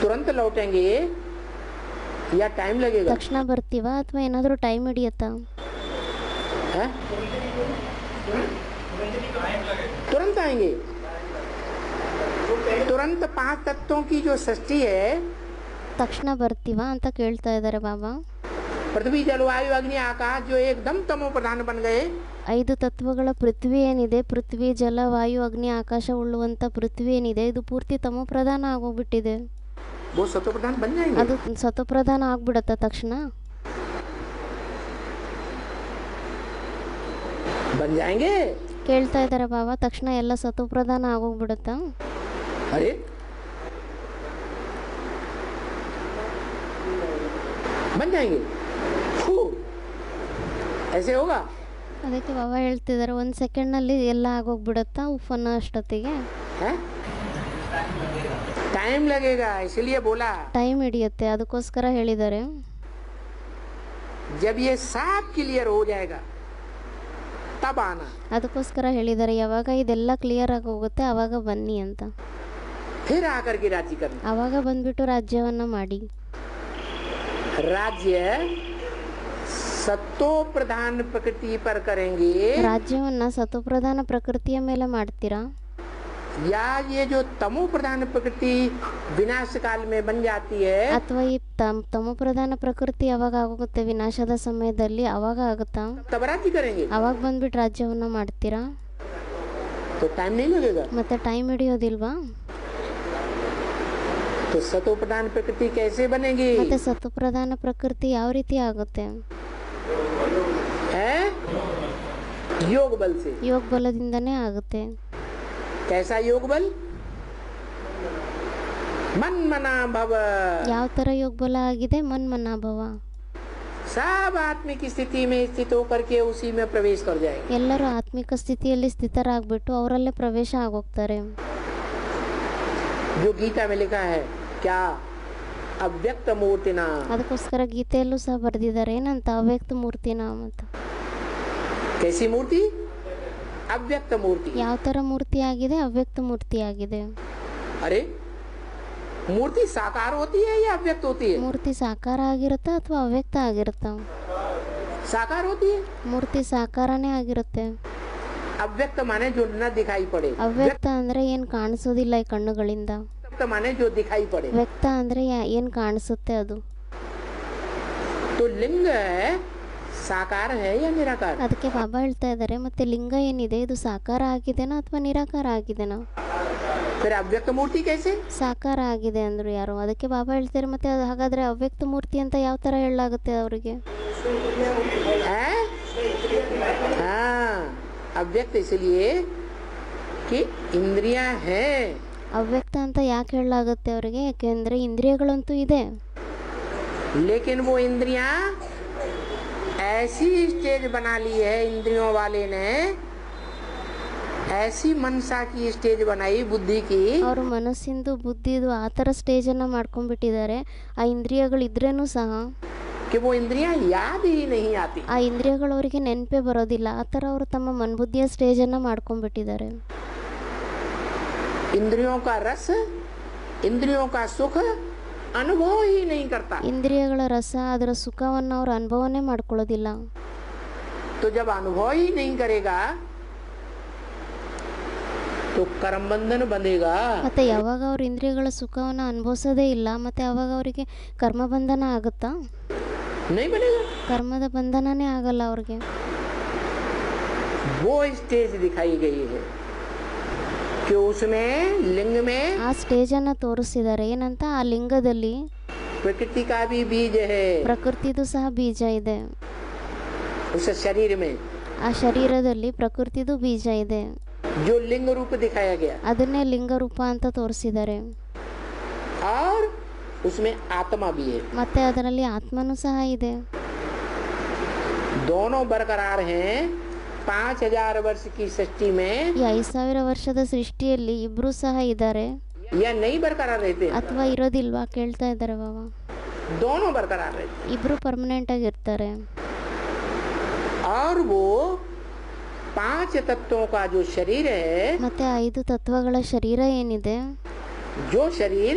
तुरंत लौटेंगे या टाइम लगेगा? ತಕ್ಷಣ ಬರ್ತೀವಾ ಅಥವಾ ಏನಾದರೂ ಟೈಮ್ ಹಿಡಿಯತ್ತಾ? है? तुरंत आएंगे। तुरंत 5 तत्वों की जो सृष्टि है, ತಕ್ಷಣ ಬರ್ತೀವಾ ಅಂತ ಕೇಳ್ತಾ ಇದ್ದಾರೆ ಬಾಬಾ. पृथ्वी जलवायु अग्नि आकाश जो एकदम तमो प्रधान बन गए, 5 ತತ್ವಗಳ ಪೃಥ್ವಿ ಏನಿದೆ, ಪೃಥ್ವಿ ಜಲ ವಾಯು ಅಗ್ನಿ ಆಕಾಶ ಉಳ್ಳುವಂಥ ಪೃಥ್ವಿ ಏನಿದೆ, ಇದು ಪೂರ್ತಿ ತಮೋ ಪ್ರಧಾನ ಆಗೋಗ್ಬಿಟ್ಟಿದೆ. वो सतो प्रधान बन जाएंगे। ಅದು ಸತೋಪ್ರಧಾನ ಆಗ್ಬಿಡತ್ತ ತಕ್ಷಣ? बन जाएंगे। ಕೇಳ್ತಾ ಇದ್ದಾರೆ ಬಾಬಾ, ತಕ್ಷಣ ಎಲ್ಲ ಸತೋಪ್ರಧಾನ ಆಗೋಗ್ಬಿಡತ್ತಾ? अरे बन जाएंगे। फू, ऐसे होगा? ಅದಕ್ಕೆ ಬಾಬಾ ಹೇಳ್ತಿದ್ದಾರೆ 1 ಸೆಕೆಂಡ್ನಲ್ಲಿ ಎಲ್ಲ ಆಗೋಗ್ಬಿಡತ್ತಾ ಉಫ್ ಅನ್ನೋ ಅಷ್ಟೊತ್ತಿಗೆ? है? टाइम लगेगा, इसलिए बोला ಟೈಮ್ ಹಿಡಿಯುತ್ತೆ, ಅದಕ್ಕೋಸ್ಕರ ಹೇಳಿದ್ದಾರೆ. जब ये सब क्लियर हो जाएगा तब आना। ಅದಕ್ಕೋಸ್ಕರ ಹೇಳಿದ್ದಾರೆ ಯಾವಾಗ ಇದೆಲ್ಲ ಕ್ಲಿಯರ್ ಆಗಿ ಹೋಗುತ್ತೆ ಆವಾಗ ಬನ್ನಿ ಅಂತ. फिर आकर के राज्य करना। ಆವಾಗ ಬಂದ್ಬಿಟ್ಟು ರಾಜ್ಯವನ್ನ ಮಾಡಿ. राज्य सत्तो प्रधान प्रकृति पर करेंगे ರಾಜ್ಯವನ್ನ ಸತೋಪ್ರಧಾನ ಪ್ರಕೃತಿಯ ಮೇಲೆ ಮಾಡ್ತೀರಾ, या ये जो तमो प्रधान प्रकृति विनाश काल में बन जाती है, ಅಥವಾ ಈ ತಮೋಪ್ರಧಾನ ಪ್ರಕೃತಿ ಯಾವಾಗ ಆಗೋಗುತ್ತೆ ವಿನಾಶದ ಸಮಯದಲ್ಲಿ ಅವಾಗ ಆಗುತ್ತಾ? तब राज्य करेंगे। ಅವಾಗ ಬಂದ್ಬಿಟ್ಟು ರಾಜ್ಯವನ್ನ ಮಾಡ್ತೀರಾ? तो टाइम नहीं लगेगा। ಮತ್ತೆ ಟೈಮ್ ಹಿಡಿಯೋದಿಲ್ವಾ? तो सतो प्रधान प्रकृति कैसे बनेगी? ಮತ್ತೆ ಸತೋಪ್ರಧಾನ ಪ್ರಕೃತಿ ಯಾವ ರೀತಿ ಆಗುತ್ತೆ? है योग बल से। ಯೋಗ ಬಲದಿಂದನೇ ಆಗುತ್ತೆ. कैसा योग बल? मन मना भव। ಯಾವ ತರ ಯೋಗ ಬಲ ಆಗಿದೆ? ಮನ್ಮನಾಭವ. सब आत्मिक स्थिति में स्थित होकर के उसी में प्रवेश कर जाएंगे। ಎಲ್ಲರೂ ಆತ್ಮಿಕ ಸ್ಥಿತಿಯಲ್ಲಿ ಸ್ಥಿತರಾಗ್ಬಿಟ್ಟು ಅವರಲ್ಲೇ ಪ್ರವೇಶ ಆಗೋಗ್ತಾರೆ. जो गीता में लिखा है क्या? अव्यक्त मूर्ति नाम। ಅದಕ್ಕೋಸ್ಕರ ಗೀತೆಯಲ್ಲೂ ಸಹ ಬರೆದಿದ್ದಾರೆ ಏನಂತ? ಅವ್ಯಕ್ತ ಮೂರ್ತಿ ನಾಮ ಅಂತ. कैसी मूर्ति? अव्यक्त मूर्ति। ಯಾವ ಥರ ಮೂರ್ತಿ ಆಗಿದೆ? ಅವ್ಯಕ್ತ ಮೂರ್ತಿ ಆಗಿದೆ. अरे मूर्ति साकार होती है या अव्यक्त होती है? ಮೂರ್ತಿ ಸಾಕಾರ ಆಗಿರುತ್ತಾ ಅಥವಾ ಅವ್ಯಕ್ತ ಆಗಿರುತ್ತಾ? साकार होती है। ಮೂರ್ತಿ ಸಾಕಾರನೇ ಆಗಿರುತ್ತೆ. अव्यक्त माने जो न दिखाई पड़े। ಅವ್ಯಕ್ತ ಅಂದ್ರೆ ಏನು ಕಾಣಿಸೋದಿಲ್ಲ ಈ ಕಣ್ಣುಗಳಿಂದ. व्यक्त माने जो दिखाई पड़े। ವ್ಯಕ್ತ ಅಂದ್ರೆ ಏನು ಕಾಣಿಸುತ್ತೆ ಅದು. तो लिंग साकार है या निराकार? ಅದಕ್ಕೆ ಬಾಬಾ ಹೇಳ್ತಾ ಇದ್ದಾರೆ, ಮತ್ತೆ ಲಿಂಗ ಏನಿದೆ ಇದು ಸಾಕಾರ ಆಗಿದೆನಾ ಅಥವಾ ನಿರಾಕಾರ ಆಗಿದೆನಾ? फिर अव्यक्त मूर्ति कैसे? ಸಾಕಾರ ಆಗಿದೆ ಅಂದ್ರು ಯಾರು? ಅದಕ್ಕೆ ಬಾಬಾ ಹೇಳ್ತಾರೆ, ಮತ್ತೆ ಅದು ಹಾಗಾದ್ರೆ ಅವ್ಯಕ್ತ ಮೂರ್ತಿ ಅಂತ ಯಾವ ತರ ಹೇಳಲಾಗುತ್ತೆ ಅವರಿಗೆ? हाँ, अव्यक्त इसलिए कि इंद्रियां हैं। ಅವ್ಯಕ್ತ ಅಂತ ಯಾಕೆ ಹೇಳಲಾಗುತ್ತೆ ಅವರಿಗೆ? ಯಾಕೆಂದ್ರೆ ಇಂದ್ರಿಯಗಳಂತೂ ಇದೆ. लेकिन वो इंद्रियां ऐसी स्टेज बना ली है इंद्रियों वाले ने, ऐसी मनसा की स्टेज बनाई बुद्धि की। ಅವರು ಮನಸ್ಸಿಂದು ಬುದ್ಧಿದು ಆ ಥರ ಸ್ಟೇಜನ್ನು ಮಾಡ್ಕೊಂಡ್ಬಿಟ್ಟಿದ್ದಾರೆ. ಆ ಇಂದ್ರಿಯಗಳಿದ್ರೇನೂ ಸಹ कि वो इंद्रियां याद ही नहीं आती। ಆ ಇಂದ್ರಿಯಗಳು ಅವರಿಗೆ ನೆನಪೇ ಬರೋದಿಲ್ಲ. ಆ ಥರ ಅವರು ತಮ್ಮ ಮನ್ಬುದ್ಧಿಯ ಸ್ಟೇಜನ್ನು ಮಾಡ್ಕೊಂಡ್ಬಿಟ್ಟಿದ್ದಾರೆ. इंद्रियों का रस, इंद्रियों का सुख अनुभव ही नहीं करता। ಇಂದ್ರಿಯಗಳ ರಸ, ಅದರ ಸುಖವನ್ನು ಅವರು ಅನುಭವನೇ ಮಾಡ್ಕೊಳ್ಳೋದಿಲ್ಲ. तो जब अनुभव ही नहीं करेगा तो कर्म बंधन बंधेगा। ಮತ್ತೆ ಯಾವಾಗ ಅವ್ರ ಇಂದ್ರಿಯಗಳ ಸುಖವನ್ನು ಅನುಭವಿಸೋದೇ ಇಲ್ಲ, ಮತ್ತೆ ಅವಾಗ ಅವರಿಗೆ ಕರ್ಮ ಬಂಧನ ಆಗುತ್ತಾ? नहीं बनेगा। ಕರ್ಮದ ಬಂಧನನೇ ಆಗಲ್ಲ ಅವ್ರಿಗೆ. वो स्टेज दिखाई गई है कि उसमें लिंग में ಆ ಸ್ಟೇಜನ್ನು ತೋರಿಸಿದ್ದಾರೆ. ಏನಂತ? ಆ ಲಿಂಗದಲ್ಲಿ प्रकृति का भी बीज है, ಪ್ರಕೃತಿದು ಸಹ ಬೀಜ ಇದೆ. उस शरीर में ಆ ಶರೀರದಲ್ಲಿ ಪ್ರಕೃತಿದು ಬೀಜ ಇದೆ. जो लिंग रूप दिखाया गया, ಅದನ್ನೇ ಲಿಂಗ ರೂಪ ಅಂತ ತೋರಿಸಿದ್ದಾರೆ. और उसमें आत्मा भी है। ಮತ್ತೆ ಅದರಲ್ಲಿ ಆತ್ಮನೂ ಸಹ ಇದೆ. दोनों बरकरार हैं। 5000 वर्ष की सृष्टि में ಈ 5000 ವರ್ಷದ ಸೃಷ್ಟಿಯಲ್ಲಿ ಇಬ್ರು ಸಹ ಇದ್ದಾರೆ या नहीं बरकरार रहते? ಅಥವಾ ಇರೋದಿಲ್ವಾ ಕೇಳ್ತಾ ಇದ್ದಾರೆ ಬಾಬಾ. दोनों बरकरार रहते ಇಬ್ರು ಪರ್ಮನೆಂಟ್ ಆಗಿರ್ತಾರೆ. और वो 5 तत्वों का जो शरीर है, ಮತ್ತೆ 5 ತತ್ವಗಳ ಶರೀರ ಏನಿದೆ, जो शरीर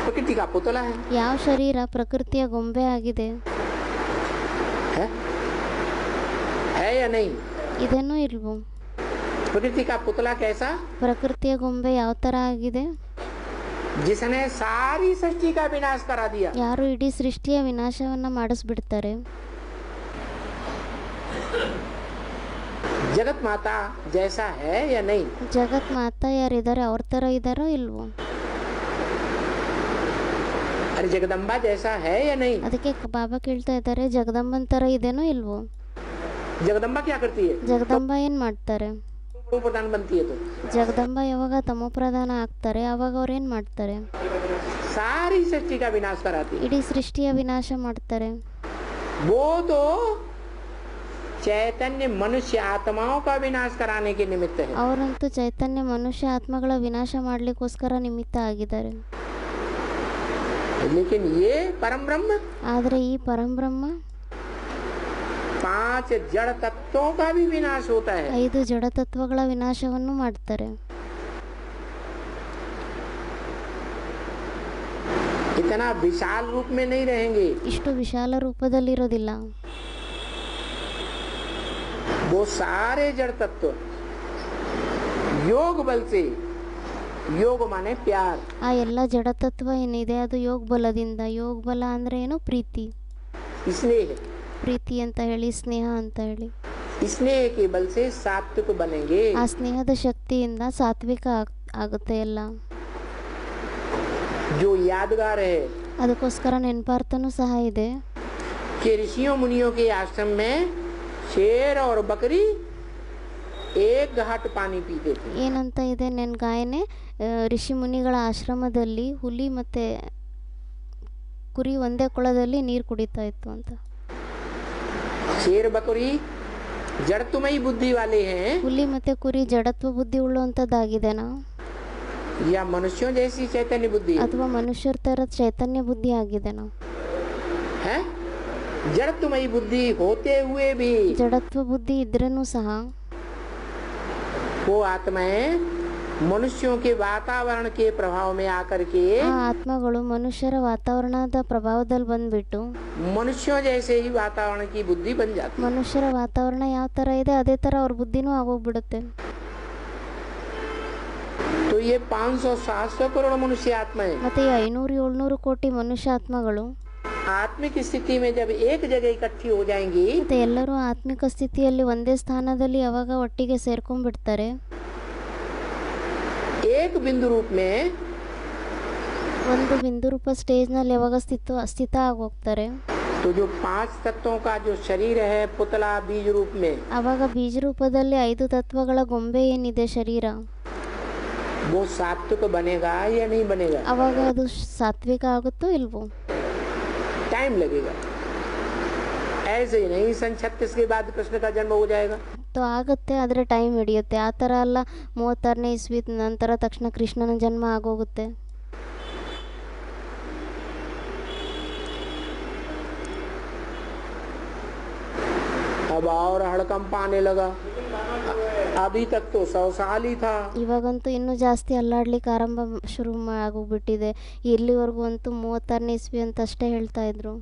प्रकृति का पुतला ಯಾವ ಶರೀರ ಪ್ರಕೃತಿಯ ಗೊಂಬೆ ಆಗಿದೆ, है या नहीं? ಇದೇನೋ ಇಲ್ವೋ? प्रकृति का पुतला कैसा? ಪ್ರಕೃತಿಯ ಗೊಂಬೆ ಯಾವ ತರ ಆಗಿದೆ? जिसने सारी सृष्टि का विनाश करा दिया। ಯಾರು ಇಡೀ ಸೃಷ್ಟಿಯ ವಿನಾಶವನ್ನ ಮಾಡಿಸ್ಬಿಡ್ತಾರೆ. जगत माता जैसा है या नहीं? ಜಗತ್ ಮಾತಾ ಯಾರಿದ್ದಾರೆ ಅವ್ರ ತರ ಇದಾರೋ ಇಲ್ವೋ? अरे जगदम्बा जैसा है या नहीं? ಅದಕ್ಕೆ ಬಾಬಾ ಕೇಳ್ತಾ ಇದ್ದಾರೆ, ಜಗದಂಬನ್ ತರ ಇದೇನೋ ಇಲ್ವೋ? जगदम्बा क्या करती है? ಜಗದಂಬ ಏನ್ ಮಾಡ್ತಾರೆ? तो प्रधान बनती है तो ಜಗದಂಬ ಯಾವಾಗ ತಮೋ ಪ್ರಧಾನ ಆಗ್ತಾರೆ ಅವಾಗ ಅವ್ರು ಏನ್ ಮಾಡ್ತಾರೆ? सारी सृष्टि का विनाश कराती है। ಇಡೀ ಸೃಷ್ಟಿಯ ವಿನಾಶ ಮಾಡ್ತಾರೆ. वो तो चैतन्य मनुष्य आत्माओं का विनाश कराने के निमित्त है। ಅವರಂತೂ ಚೈತನ್ಯ ಮನುಷ್ಯ ಆತ್ಮಗಳ ವಿನಾಶ ಮಾಡ್ಲಿಕ್ಕೋಸ್ಕರ ನಿಮಿತ್ತ ಆಗಿದ್ದಾರೆ. लेकिन ये परम ब्रह्म, ಆದ್ರೆ ಈ ಪರಂಬ್ರಹ್ಮ 5 जड़ तत्वों का भी विनाश होता है। 5 ಜಡತತ್ವಗಳ ವಿನಾಶವನ್ನು ಮಾಡ್ತಾರೆ. इतना विशाल रूप में नहीं रहेंगे। ಇಷ್ಟು ವಿಶಾಲ ರೂಪದಲ್ಲಿರೋದಿಲ್ಲ. वो सारे जड़ तत्व योग बल से, योग माने प्यार, ಆ ಎಲ್ಲ ಜಡತತ್ವ ಏನಿದೆ ಅದು ಯೋಗ ಬಲದಿಂದ. ಯೋಗ ಬಲ ಅಂದ್ರೆ ಏನು? ಪ್ರೀತಿ. स्नेह, ಪ್ರೀತಿ ಅಂತ ಹೇಳಿ, ಸ್ನೇಹ ಅಂತ ಹೇಳಿ. स्नेह के बल से सात्विक बनेंगे। ಆ ಸ್ನೇಹದ ಶಕ್ತಿಯಿಂದ ಸಾತ್ವಿಕ ಆಗುತ್ತೆ ಎಲ್ಲ. जो यादगार है ಅದಕ್ಕೋಸ್ಕರ ನೆನಪಾರ್ಥನೂ ಸಹ ಇದೆ. कि ऋषियों मुनियों के आश्रम में शेर और बकरी एक घाट पानी पीते थे। ಏನಂತ ಇದೆ ನೆನ್ಗಾಯನೆ, ಋಷಿ ಮುನಿಗಳ ಆಶ್ರಮದಲ್ಲಿ ಹುಲಿ ಮತ್ತೆ ಕುರಿ ಒಂದೇ ಕೊಳದಲ್ಲಿ ನೀರು ಕುಡಿತಾ ಇತ್ತು ಅಂತ. शेर बकरी जड़तुमयी बुद्धि वाले हैं ಹುಲಿ ಮತ್ತೆ ಕುರಿ ಜಡತ್ವ ಬುದ್ಧಿ ಉಳ್ಳುವಂಥದ್ದಾಗಿದೆನಾ या मनुष्यों जैसी चैतन्य बुद्धि ಅಥವಾ ಮನುಷ್ಯರ ಥರ ಚೈತನ್ಯ ಬುದ್ಧಿ ಆಗಿದೆನಾ? है? जड़त्वमयी बुद्धि होते हुए भी ಜಡತ್ವ ಬುದ್ಧಿ ಇದ್ರೂ ಸಹ वो आत्माएं मनुष्यों के वातावरण के प्रभाव में आकर के ಆ ಆತ್ಮಗಳು ಮನುಷ್ಯರ ವಾತಾವರಣದ ಪ್ರಭಾವದಲ್ಲಿ ಬಂದ್ಬಿಟ್ಟು मनुष्यों जैसे ही वातावरण की बुद्धि बन जाती है। ಮನುಷ್ಯರ ವಾತಾವರಣ ಯಾವ ಥರ ಇದೆ ಅದೇ ಥರ ಅವ್ರ ಬುದ್ಧಿನೂ ಆಗೋಗ್ಬಿಡುತ್ತೆ. तो ये 500-700 करोड़ मनुष्य आत्माएं ಮತ್ತು ಈ 500-700 ಕೋಟಿ ಮನುಷ್ಯ ಆತ್ಮಗಳು आत्मिक स्थिति में जब एक जगह इकट्ठी हो जाएंगी ಮತ್ತು ಎಲ್ಲರೂ ಆತ್ಮಿಕ ಸ್ಥಿತಿಯಲ್ಲಿ ಒಂದೇ ಸ್ಥಾನದಲ್ಲಿ ಯಾವಾಗ ಒಟ್ಟಿಗೆ ಸೇರ್ಕೊಂಡ್ಬಿಡ್ತಾರೆ, एक बिंदु रूप में ಒಂದು ಬಿಂದು ರೂಪ ಸ್ಟೇಜ್ನಲ್ಲಿ ಯಾವಾಗ ಸ್ಥಿತ ಆಗೋಗ್ತಾರೆ, तो जो 5 तत्वों का जो शरीर है पुतला बीज रूप में ಆವಾಗ ಬೀಜ ರೂಪದಲ್ಲಿ 5 ತತ್ವಗಳ ಗೊಂಬೆ ಏನಿದೆ ಶರೀರ, वो सात्विक बनेगा या नहीं बनेगा? ಆವಾಗ ಅದು ಸಾತ್ವಿಕ ಆಗುತ್ತೋ ಇಲ್ವೋ? टाइम लगेगा, ऐसे ही नहीं 36 के बाद कृष्ण का जन्म हो जाएगा। तो ಆಗುತ್ತೆ, ಆದರೆ ಟೈಮ್ ಹಿಡಿಯುತ್ತೆ. ಆ ಥರ ಅಲ್ಲ 36ನೇ ಇಸ್ವಿ ನಂತರ ತಕ್ಷಣ ಕೃಷ್ಣನ ಜನ್ಮ ಆಗೋಗುತ್ತೆ. अब और हड़कंप आने लगा, अभी तक तो 100 साल ही था। ಇವಾಗಂತೂ ಇನ್ನೂ ಜಾಸ್ತಿ ಅಲ್ಲಾಡ್ಲಿಕ್ಕೆ ಶುರು ಆಗೋಗ್ಬಿಟ್ಟಿದೆ. ಇಲ್ಲಿವರೆಗೂ ಅಂತೂ 36ನೇ ಇಸ್ವಿ ಅಂತ ಅಷ್ಟೇ ಹೇಳ್ತಾ ಇದ್ರು,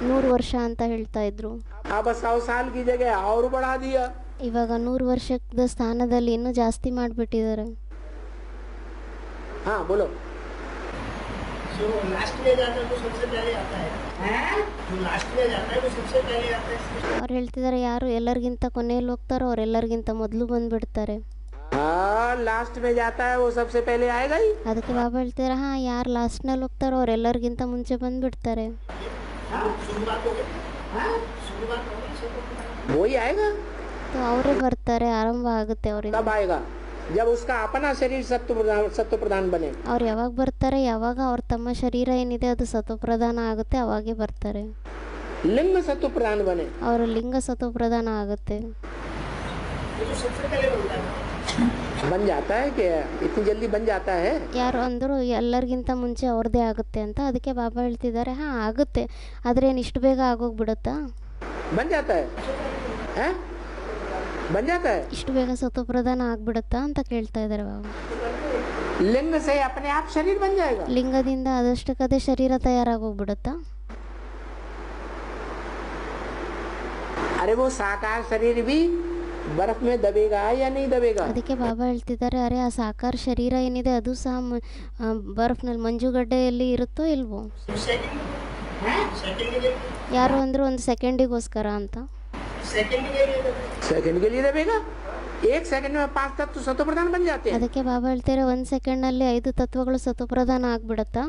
100 ವರ್ಷ ಅಂತ ಹೇಳ್ತಾ ಇದ್ರು. अब 100 साल की जगह और बढ़ा दिया। ಇವಾಗ 100 ವರ್ಷದ ಸ್ಥಾನದಲ್ಲಿ ಇನ್ನೂ ಜಾಸ್ತಿ ಮಾಡಿಬಿಟ್ಟಿದ್ದಾರೆ. हाँ बोलो। जो लास्ट में जाता है वो सबसे पहले आता है, जो लास्ट में जाता है वो सबसे पहले आता है। ಅವ್ರು ಹೇಳ್ತಿದ್ದಾರೆ ಯಾರು ಎಲ್ಲರಿಗಿಂತ ಕೊನೆಯಲ್ಲಿ ಹೋಗ್ತಾರೋ ಅವರೆಲ್ಲರಿಗಿಂತ ಮೊದಲು ಬಂದ್ಬಿಡ್ತಾರೆ. हाँ लास्ट में जाता है वो सबसे पहले आएगा ही। ಅದಕ್ಕೆ ಬಾಬಾ ಹೇಳ್ತಿದ್ದಾರೆ ಹಾಂ ಯಾರು ಲಾಸ್ಟ್ನಲ್ಲಿ ಹೋಗ್ತಾರೋ ಅವರೆಲ್ಲರಿಗಿಂತ ಮುಂಚೆ ಬಂದ್ಬಿಡ್ತಾರೆ. शुरुआत हो गई, शुरुआत हो गई, वही आएगा। तो ಅವರೇ ಬರ್ತಾರೆ, ಆರಂಭ ಆಗುತ್ತೆ ಅವರಿಂದ. कब आएगा? जब उसका अपना शरीर सत्व प्रधान बने। ಅವ್ರು ಯಾವಾಗ ಬರ್ತಾರೆ, ಯಾವಾಗ ಅವ್ರ ತಮ್ಮ ಶರೀರ ಏನಿದೆ ಅದು ಸತ್ವಪ್ರಧಾನ ಆಗುತ್ತೆ ಅವಾಗೇ ಬರ್ತಾರೆ. लिंग सत्व प्रधान बने, ಅವರ ಲಿಂಗ ಸತ್ವಪ್ರಧಾನ ಆಗುತ್ತೆ. ये तो सबसे पहले बनता है। बन जाता है कि इतनी जल्दी बन जाता है? ಯಾರು ಅಂದರು ಎಲ್ಲರಿಗಿಂತ ಮುಂಚೆ ಅವ್ರದ್ದೇ ಆಗುತ್ತೆ ಅಂತ. ಅದಕ್ಕೆ ಬಾಬಾ ಹೇಳ್ತಿದ್ದಾರೆ ಹಾಂ ಆಗುತ್ತೆ, ಆದರೆ ಏನು ಇಷ್ಟು ಬೇಗ ಆಗೋಗ್ಬಿಡುತ್ತಾ? बन जाता है, हैं? बन जाता है। ಇಷ್ಟು ಬೇಗ ಸತ್ವಪ್ರಧಾನ ಆಗ್ಬಿಡುತ್ತಾ ಅಂತ ಕೇಳ್ತಾ ಇದ್ದಾರೆ ಬಾಬಾ. लिंग से अपने आप शरीर बन जाएगा। ಲಿಂಗದಿಂದ ಅದಷ್ಟಕ್ಕದೇ ಶರೀರ ತಯಾರಾಗೋಗ್ಬಿಡುತ್ತಾ? अरे वो साकार शरीर भी बर्फ में दबेगा या नहीं दबेगा? ಅದಕ್ಕೆ ಬಾಬಾ ಹೇಳ್ತಿದ್ದಾರೆ ಅರೆ ಆ ಸಾಕಾರ ಶರೀರ ಏನಿದೆ ಅದು ಸಹ ಬರ್ಫ್ನಲ್ಲಿ ಮಂಜುಗಡ್ಡೆಯಲ್ಲಿ ಇರುತ್ತೋ ಇಲ್ವೋ? सेकंड के लिए, ಯಾರು ಅಂದರು ಒಂದು ಸೆಕೆಂಡಿಗೋಸ್ಕರ ಅಂತ. सेकंड के लिए सेकंड के लिए दबेगा। 1 सेकंड में 5 तत्व सत्व प्रधान बन जाते हैं। ಅದಕ್ಕೆ ಬಾಬಾ ಹೇಳ್ತಾರೆ 1 ಸೆಕೆಂಡ್ನಲ್ಲಿ 5 ತತ್ವಗಳು ಸತ್ವಪ್ರಧಾನ ಆಗ್ಬಿಡುತ್ತಾ?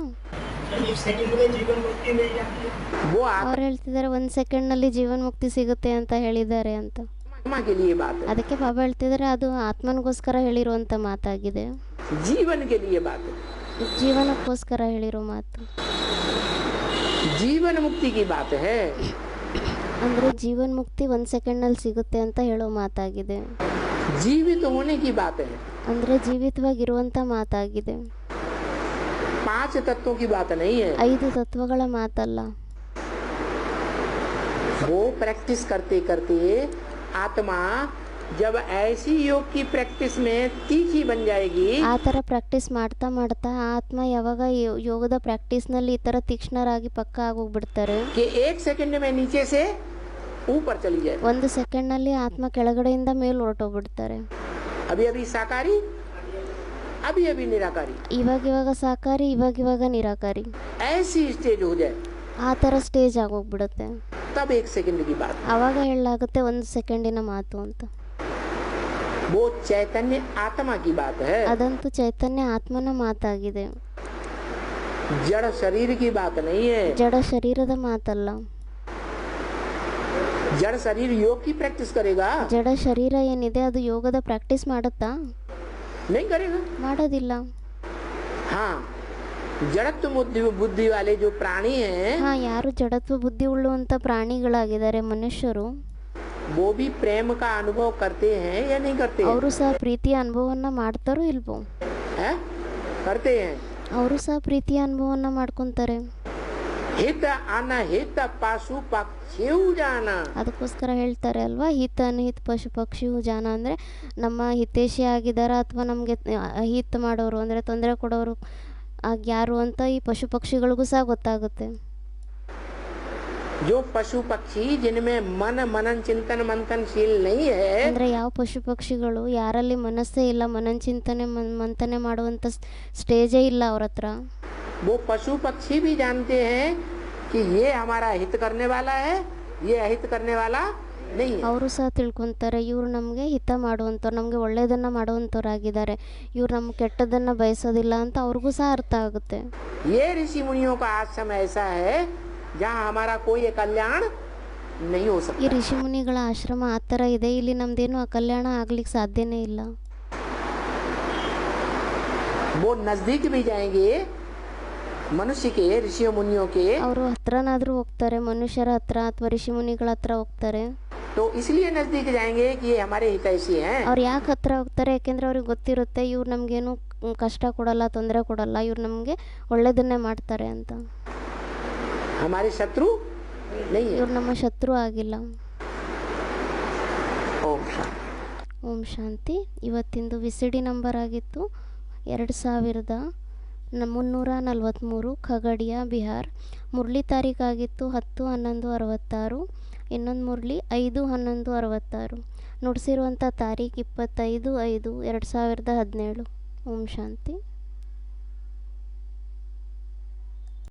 एक सेकंड में जीवन मुक्ति मिल जाती है। वो ಅವ್ರು ಹೇಳ್ತಿದ್ದಾರೆ 1 ಸೆಕೆಂಡ್ನಲ್ಲಿ ಜೀವನ್ ಮುಕ್ತಿ ಸಿಗುತ್ತೆ ಅಂತ ಹೇಳಿದ್ದಾರೆ ಅಂತ. आत्मा के लिए बात है, ಅದಕ್ಕೆ ಬಾಬಾ ಹೇಳ್ತಿದ್ದಾರೆ ಅದು ಆತ್ಮನಿಗೋಸ್ಕರ ಹೇಳಿರುವಂಥ ಮಾತಾಗಿದೆ, जीवन के लिए बात है, ಜೀವನಕ್ಕೋಸ್ಕರ ಹೇಳಿರೋ ಮಾತು. जीवन मुक्ति की बात है। ಅಂದರೆ ಜೀವನ್ ಮುಕ್ತಿ 1 ಸೆಕೆಂಡ್ನಲ್ಲಿ ಸಿಗುತ್ತೆ ಅಂತ ಹೇಳೋ ಮಾತಾಗಿದೆ. जीवित होने की बात है, ಅಂದರೆ ಜೀವಿತವಾಗಿರುವಂಥ ಮಾತಾಗಿದೆ. 5 तत्वों की बात नहीं है। 5 ತತ್ವಗಳ ಮಾತಲ್ಲ. वो प्रैक्टिस करते करते आत्मा जब ऐसी योग की प्रैक्टिस में तीखी बन जाएगी, ಆ ಥರ ಪ್ರಾಕ್ಟೀಸ್ ಮಾಡ್ತಾ ಮಾಡ್ತಾ ಆತ್ಮ ಯಾವಾಗ ಯೋಗದ ಪ್ರಾಕ್ಟೀಸ್ನಲ್ಲಿ ಈ ಥರ ತೀಕ್ಷ್ಣರಾಗಿ ಪಕ್ಕ ಆಗೋಗ್ಬಿಡ್ತಾರೆ, कि 1 सेकंड में नीचे से ऊपर चली जाए। 1 ಸೆಕೆಂಡ್ನಲ್ಲಿ ಆತ್ಮ ಕೆಳಗಡೆಯಿಂದ ಮೇಲೆ ಹೊರಟೋಗ್ಬಿಡ್ತಾರೆ. अभी अभी साकारी, अभी अभी निराकारी, ಇವಾಗ ಸಾಕಾರಿ, ಇವಾಗ ನಿರಾಕಾರಿ, ऐसी स्टेज हो जाए ಆ ಥರ ಸ್ಟೇಜ್ ಆಗೋಗ್ಬಿಡುತ್ತೆ. तब 1 सेकंड की बात। ಆವಾಗ ಹೇಳಲಾಗುತ್ತೆ 1 ಸೆಕೆಂಡಿನ ಮಾತು ಅಂತ. वो चैतन्य आत्मा की बात है, ಅದಂತೂ ಚೈತನ್ಯ ಆತ್ಮನ ಮಾತಾಗಿದೆ, जड़ शरीर की बात नहीं है। ಜಡ ಶರೀರದ ಮಾತಲ್ಲ. जड़ शरीर योग की प्रैक्टिस करेगा? ಜಡ ಶರೀರ ಏನಿದೆ ಅದು ಯೋಗದ ಪ್ರಾಕ್ಟೀಸ್ ಮಾಡುತ್ತಾ? नहीं करेगा। ಮಾಡೋದಿಲ್ಲ. हाँ, जड़त्व बुद्धि वाले जो प्राणी हैं ಹಾಂ, ಯಾರು ಜಡತ್ವ ಬುದ್ಧಿ ಉಳ್ಳುವಂಥ ಪ್ರಾಣಿಗಳಾಗಿದ್ದಾರೆ ಮನುಷ್ಯರು, वो भी प्रेम का अनुभव करते हैं या नहीं करते हैं? ಅವರು ಸಹ ಪ್ರೀತಿಯ ಅನುಭವವನ್ನು ಮಾಡ್ತಾರೋ ಇಲ್ವೋ? हैं? करते हैं। ಅವರು ಸಹ ಪ್ರೀತಿಯ ಅನುಭವವನ್ನು ಮಾಡ್ಕೊತಾರೆ. ಹಿತ ಅನಹಿತ ಪಶು ಪಕ್ಷಿಯು ಜಾನ. ಅದಕ್ಕೋಸ್ಕರ ಹೇಳ್ತಾರೆ ಅಲ್ವಾ, ಹಿತ ಅನಹಿತ ಪಶು ಪಕ್ಷಿಯು ಜಾನ ಅಂದರೆ ನಮ್ಮ ಹಿತೈಷಿ ಆಗಿದ್ದಾರೆ ಅಥವಾ ನಮಗೆ ಅಹಿತ ಮಾಡೋರು ಅಂದರೆ ತೊಂದರೆ ಕೊಡೋರು ಆಗ ಯಾರು ಅಂತ ಈ ಪಶು ಪಕ್ಷಿಗಳಿಗೂ ಸಹ ಗೊತ್ತಾಗುತ್ತೆ. जो पशु पक्षी जिनमें मन मनन चिंतन मंथनशील नहीं है, ಅಂದರೆ ಯಾವ ಪಶು ಪಕ್ಷಿಗಳು ಯಾರಲ್ಲಿ ಮನಸ್ಸೇ ಇಲ್ಲ, ಮನನ್ ಚಿಂತನೆ ಮಂಥನೆ ಮಾಡುವಂಥ ಸ್ಟೇಜೇ ಇಲ್ಲ ಅವ್ರ ಹತ್ರ, वो पशु पक्षी भी जानते हैं कि ये हमारा हित करने वाला है, ये अहित करने वाला नहीं है. ಅವರು ಸಹ ತಿಳ್ಕೊತಾರೆ ಇವರು ನಮಗೆ ಹಿತ ಮಾಡುವಂಥವ್ರು, ನಮಗೆ ಒಳ್ಳೆಯದನ್ನು ಮಾಡುವಂಥವ್ರಾಗಿದ್ದಾರೆ, ಇವ್ರು ನಮ್ಗೆ ಕೆಟ್ಟದನ್ನು ಬಯಸೋದಿಲ್ಲ ಅಂತ ಅವ್ರಿಗೂ ಸಹ ಅರ್ಥ ಆಗುತ್ತೆ. ये ऋषि मुनियों का आश्रम ऐसा है जहाँ हमारा कोई कल्याण नहीं हो ಈ सकता. ಋಷಿ ಮುನಿಗಳ ಆಶ್ರಮ ಆ ಥರ ಇದೆ, ಇಲ್ಲಿ ನಮ್ದೇನು ಅಕಲ್ಯಾಣ ಆಗ್ಲಿಕ್ಕೆ ಸಾಧ್ಯನೇ ಇಲ್ಲ. वो नजदीक भी जाएंगे मनुष्य के, ऋषियों मुनियों के, ಅವರು ಹತ್ರನಾದರೂ ಹೋಗ್ತಾರೆ, ಮನುಷ್ಯರ ಹತ್ರ ಅಥವಾ ಋಷಿ ಮುನಿಗಳ ಹತ್ರ ಹೋಗ್ತಾರೆ. तो इसलिए नजदीक जाएंगे कि ये हमारे हितैषी हैं. ಅವ್ರು ಯಾಕೆ ಹತ್ರ ಹೋಗ್ತಾರೆ? ಯಾಕೆಂದರೆ ಅವ್ರಿಗೆ ಗೊತ್ತಿರುತ್ತೆ ಇವ್ರು ನಮಗೇನು ಕಷ್ಟ ಕೊಡಲ್ಲ, ತೊಂದರೆ ಕೊಡಲ್ಲ, ಇವ್ರು ನಮಗೆ ಒಳ್ಳೆಯದನ್ನೇ ಮಾಡ್ತಾರೆ ಅಂತ. हमारे शत्रु नहीं है. ಇವ್ರು ನಮ್ಮ ಶತ್ರು ಆಗಿಲ್ಲ. ओम शांति. ಓಂ ಶಾಂತಿ. ಇವತ್ತಿಂದು ವಿಸಿಡಿ ನಂಬರ್ ಆಗಿತ್ತು 2343 ಖಗಡಿಯಾ ಬಿಹಾರ್. ಮುರಳಿ ತಾರೀಕಾಗಿತ್ತು 10-11-66. ಇನ್ನೊಂದು ಮುರಳಿ 5-11-66. ನುಡಿಸಿರುವಂಥ ತಾರೀಖು 25/5/2017. ಓಂ ಶಾಂತಿ.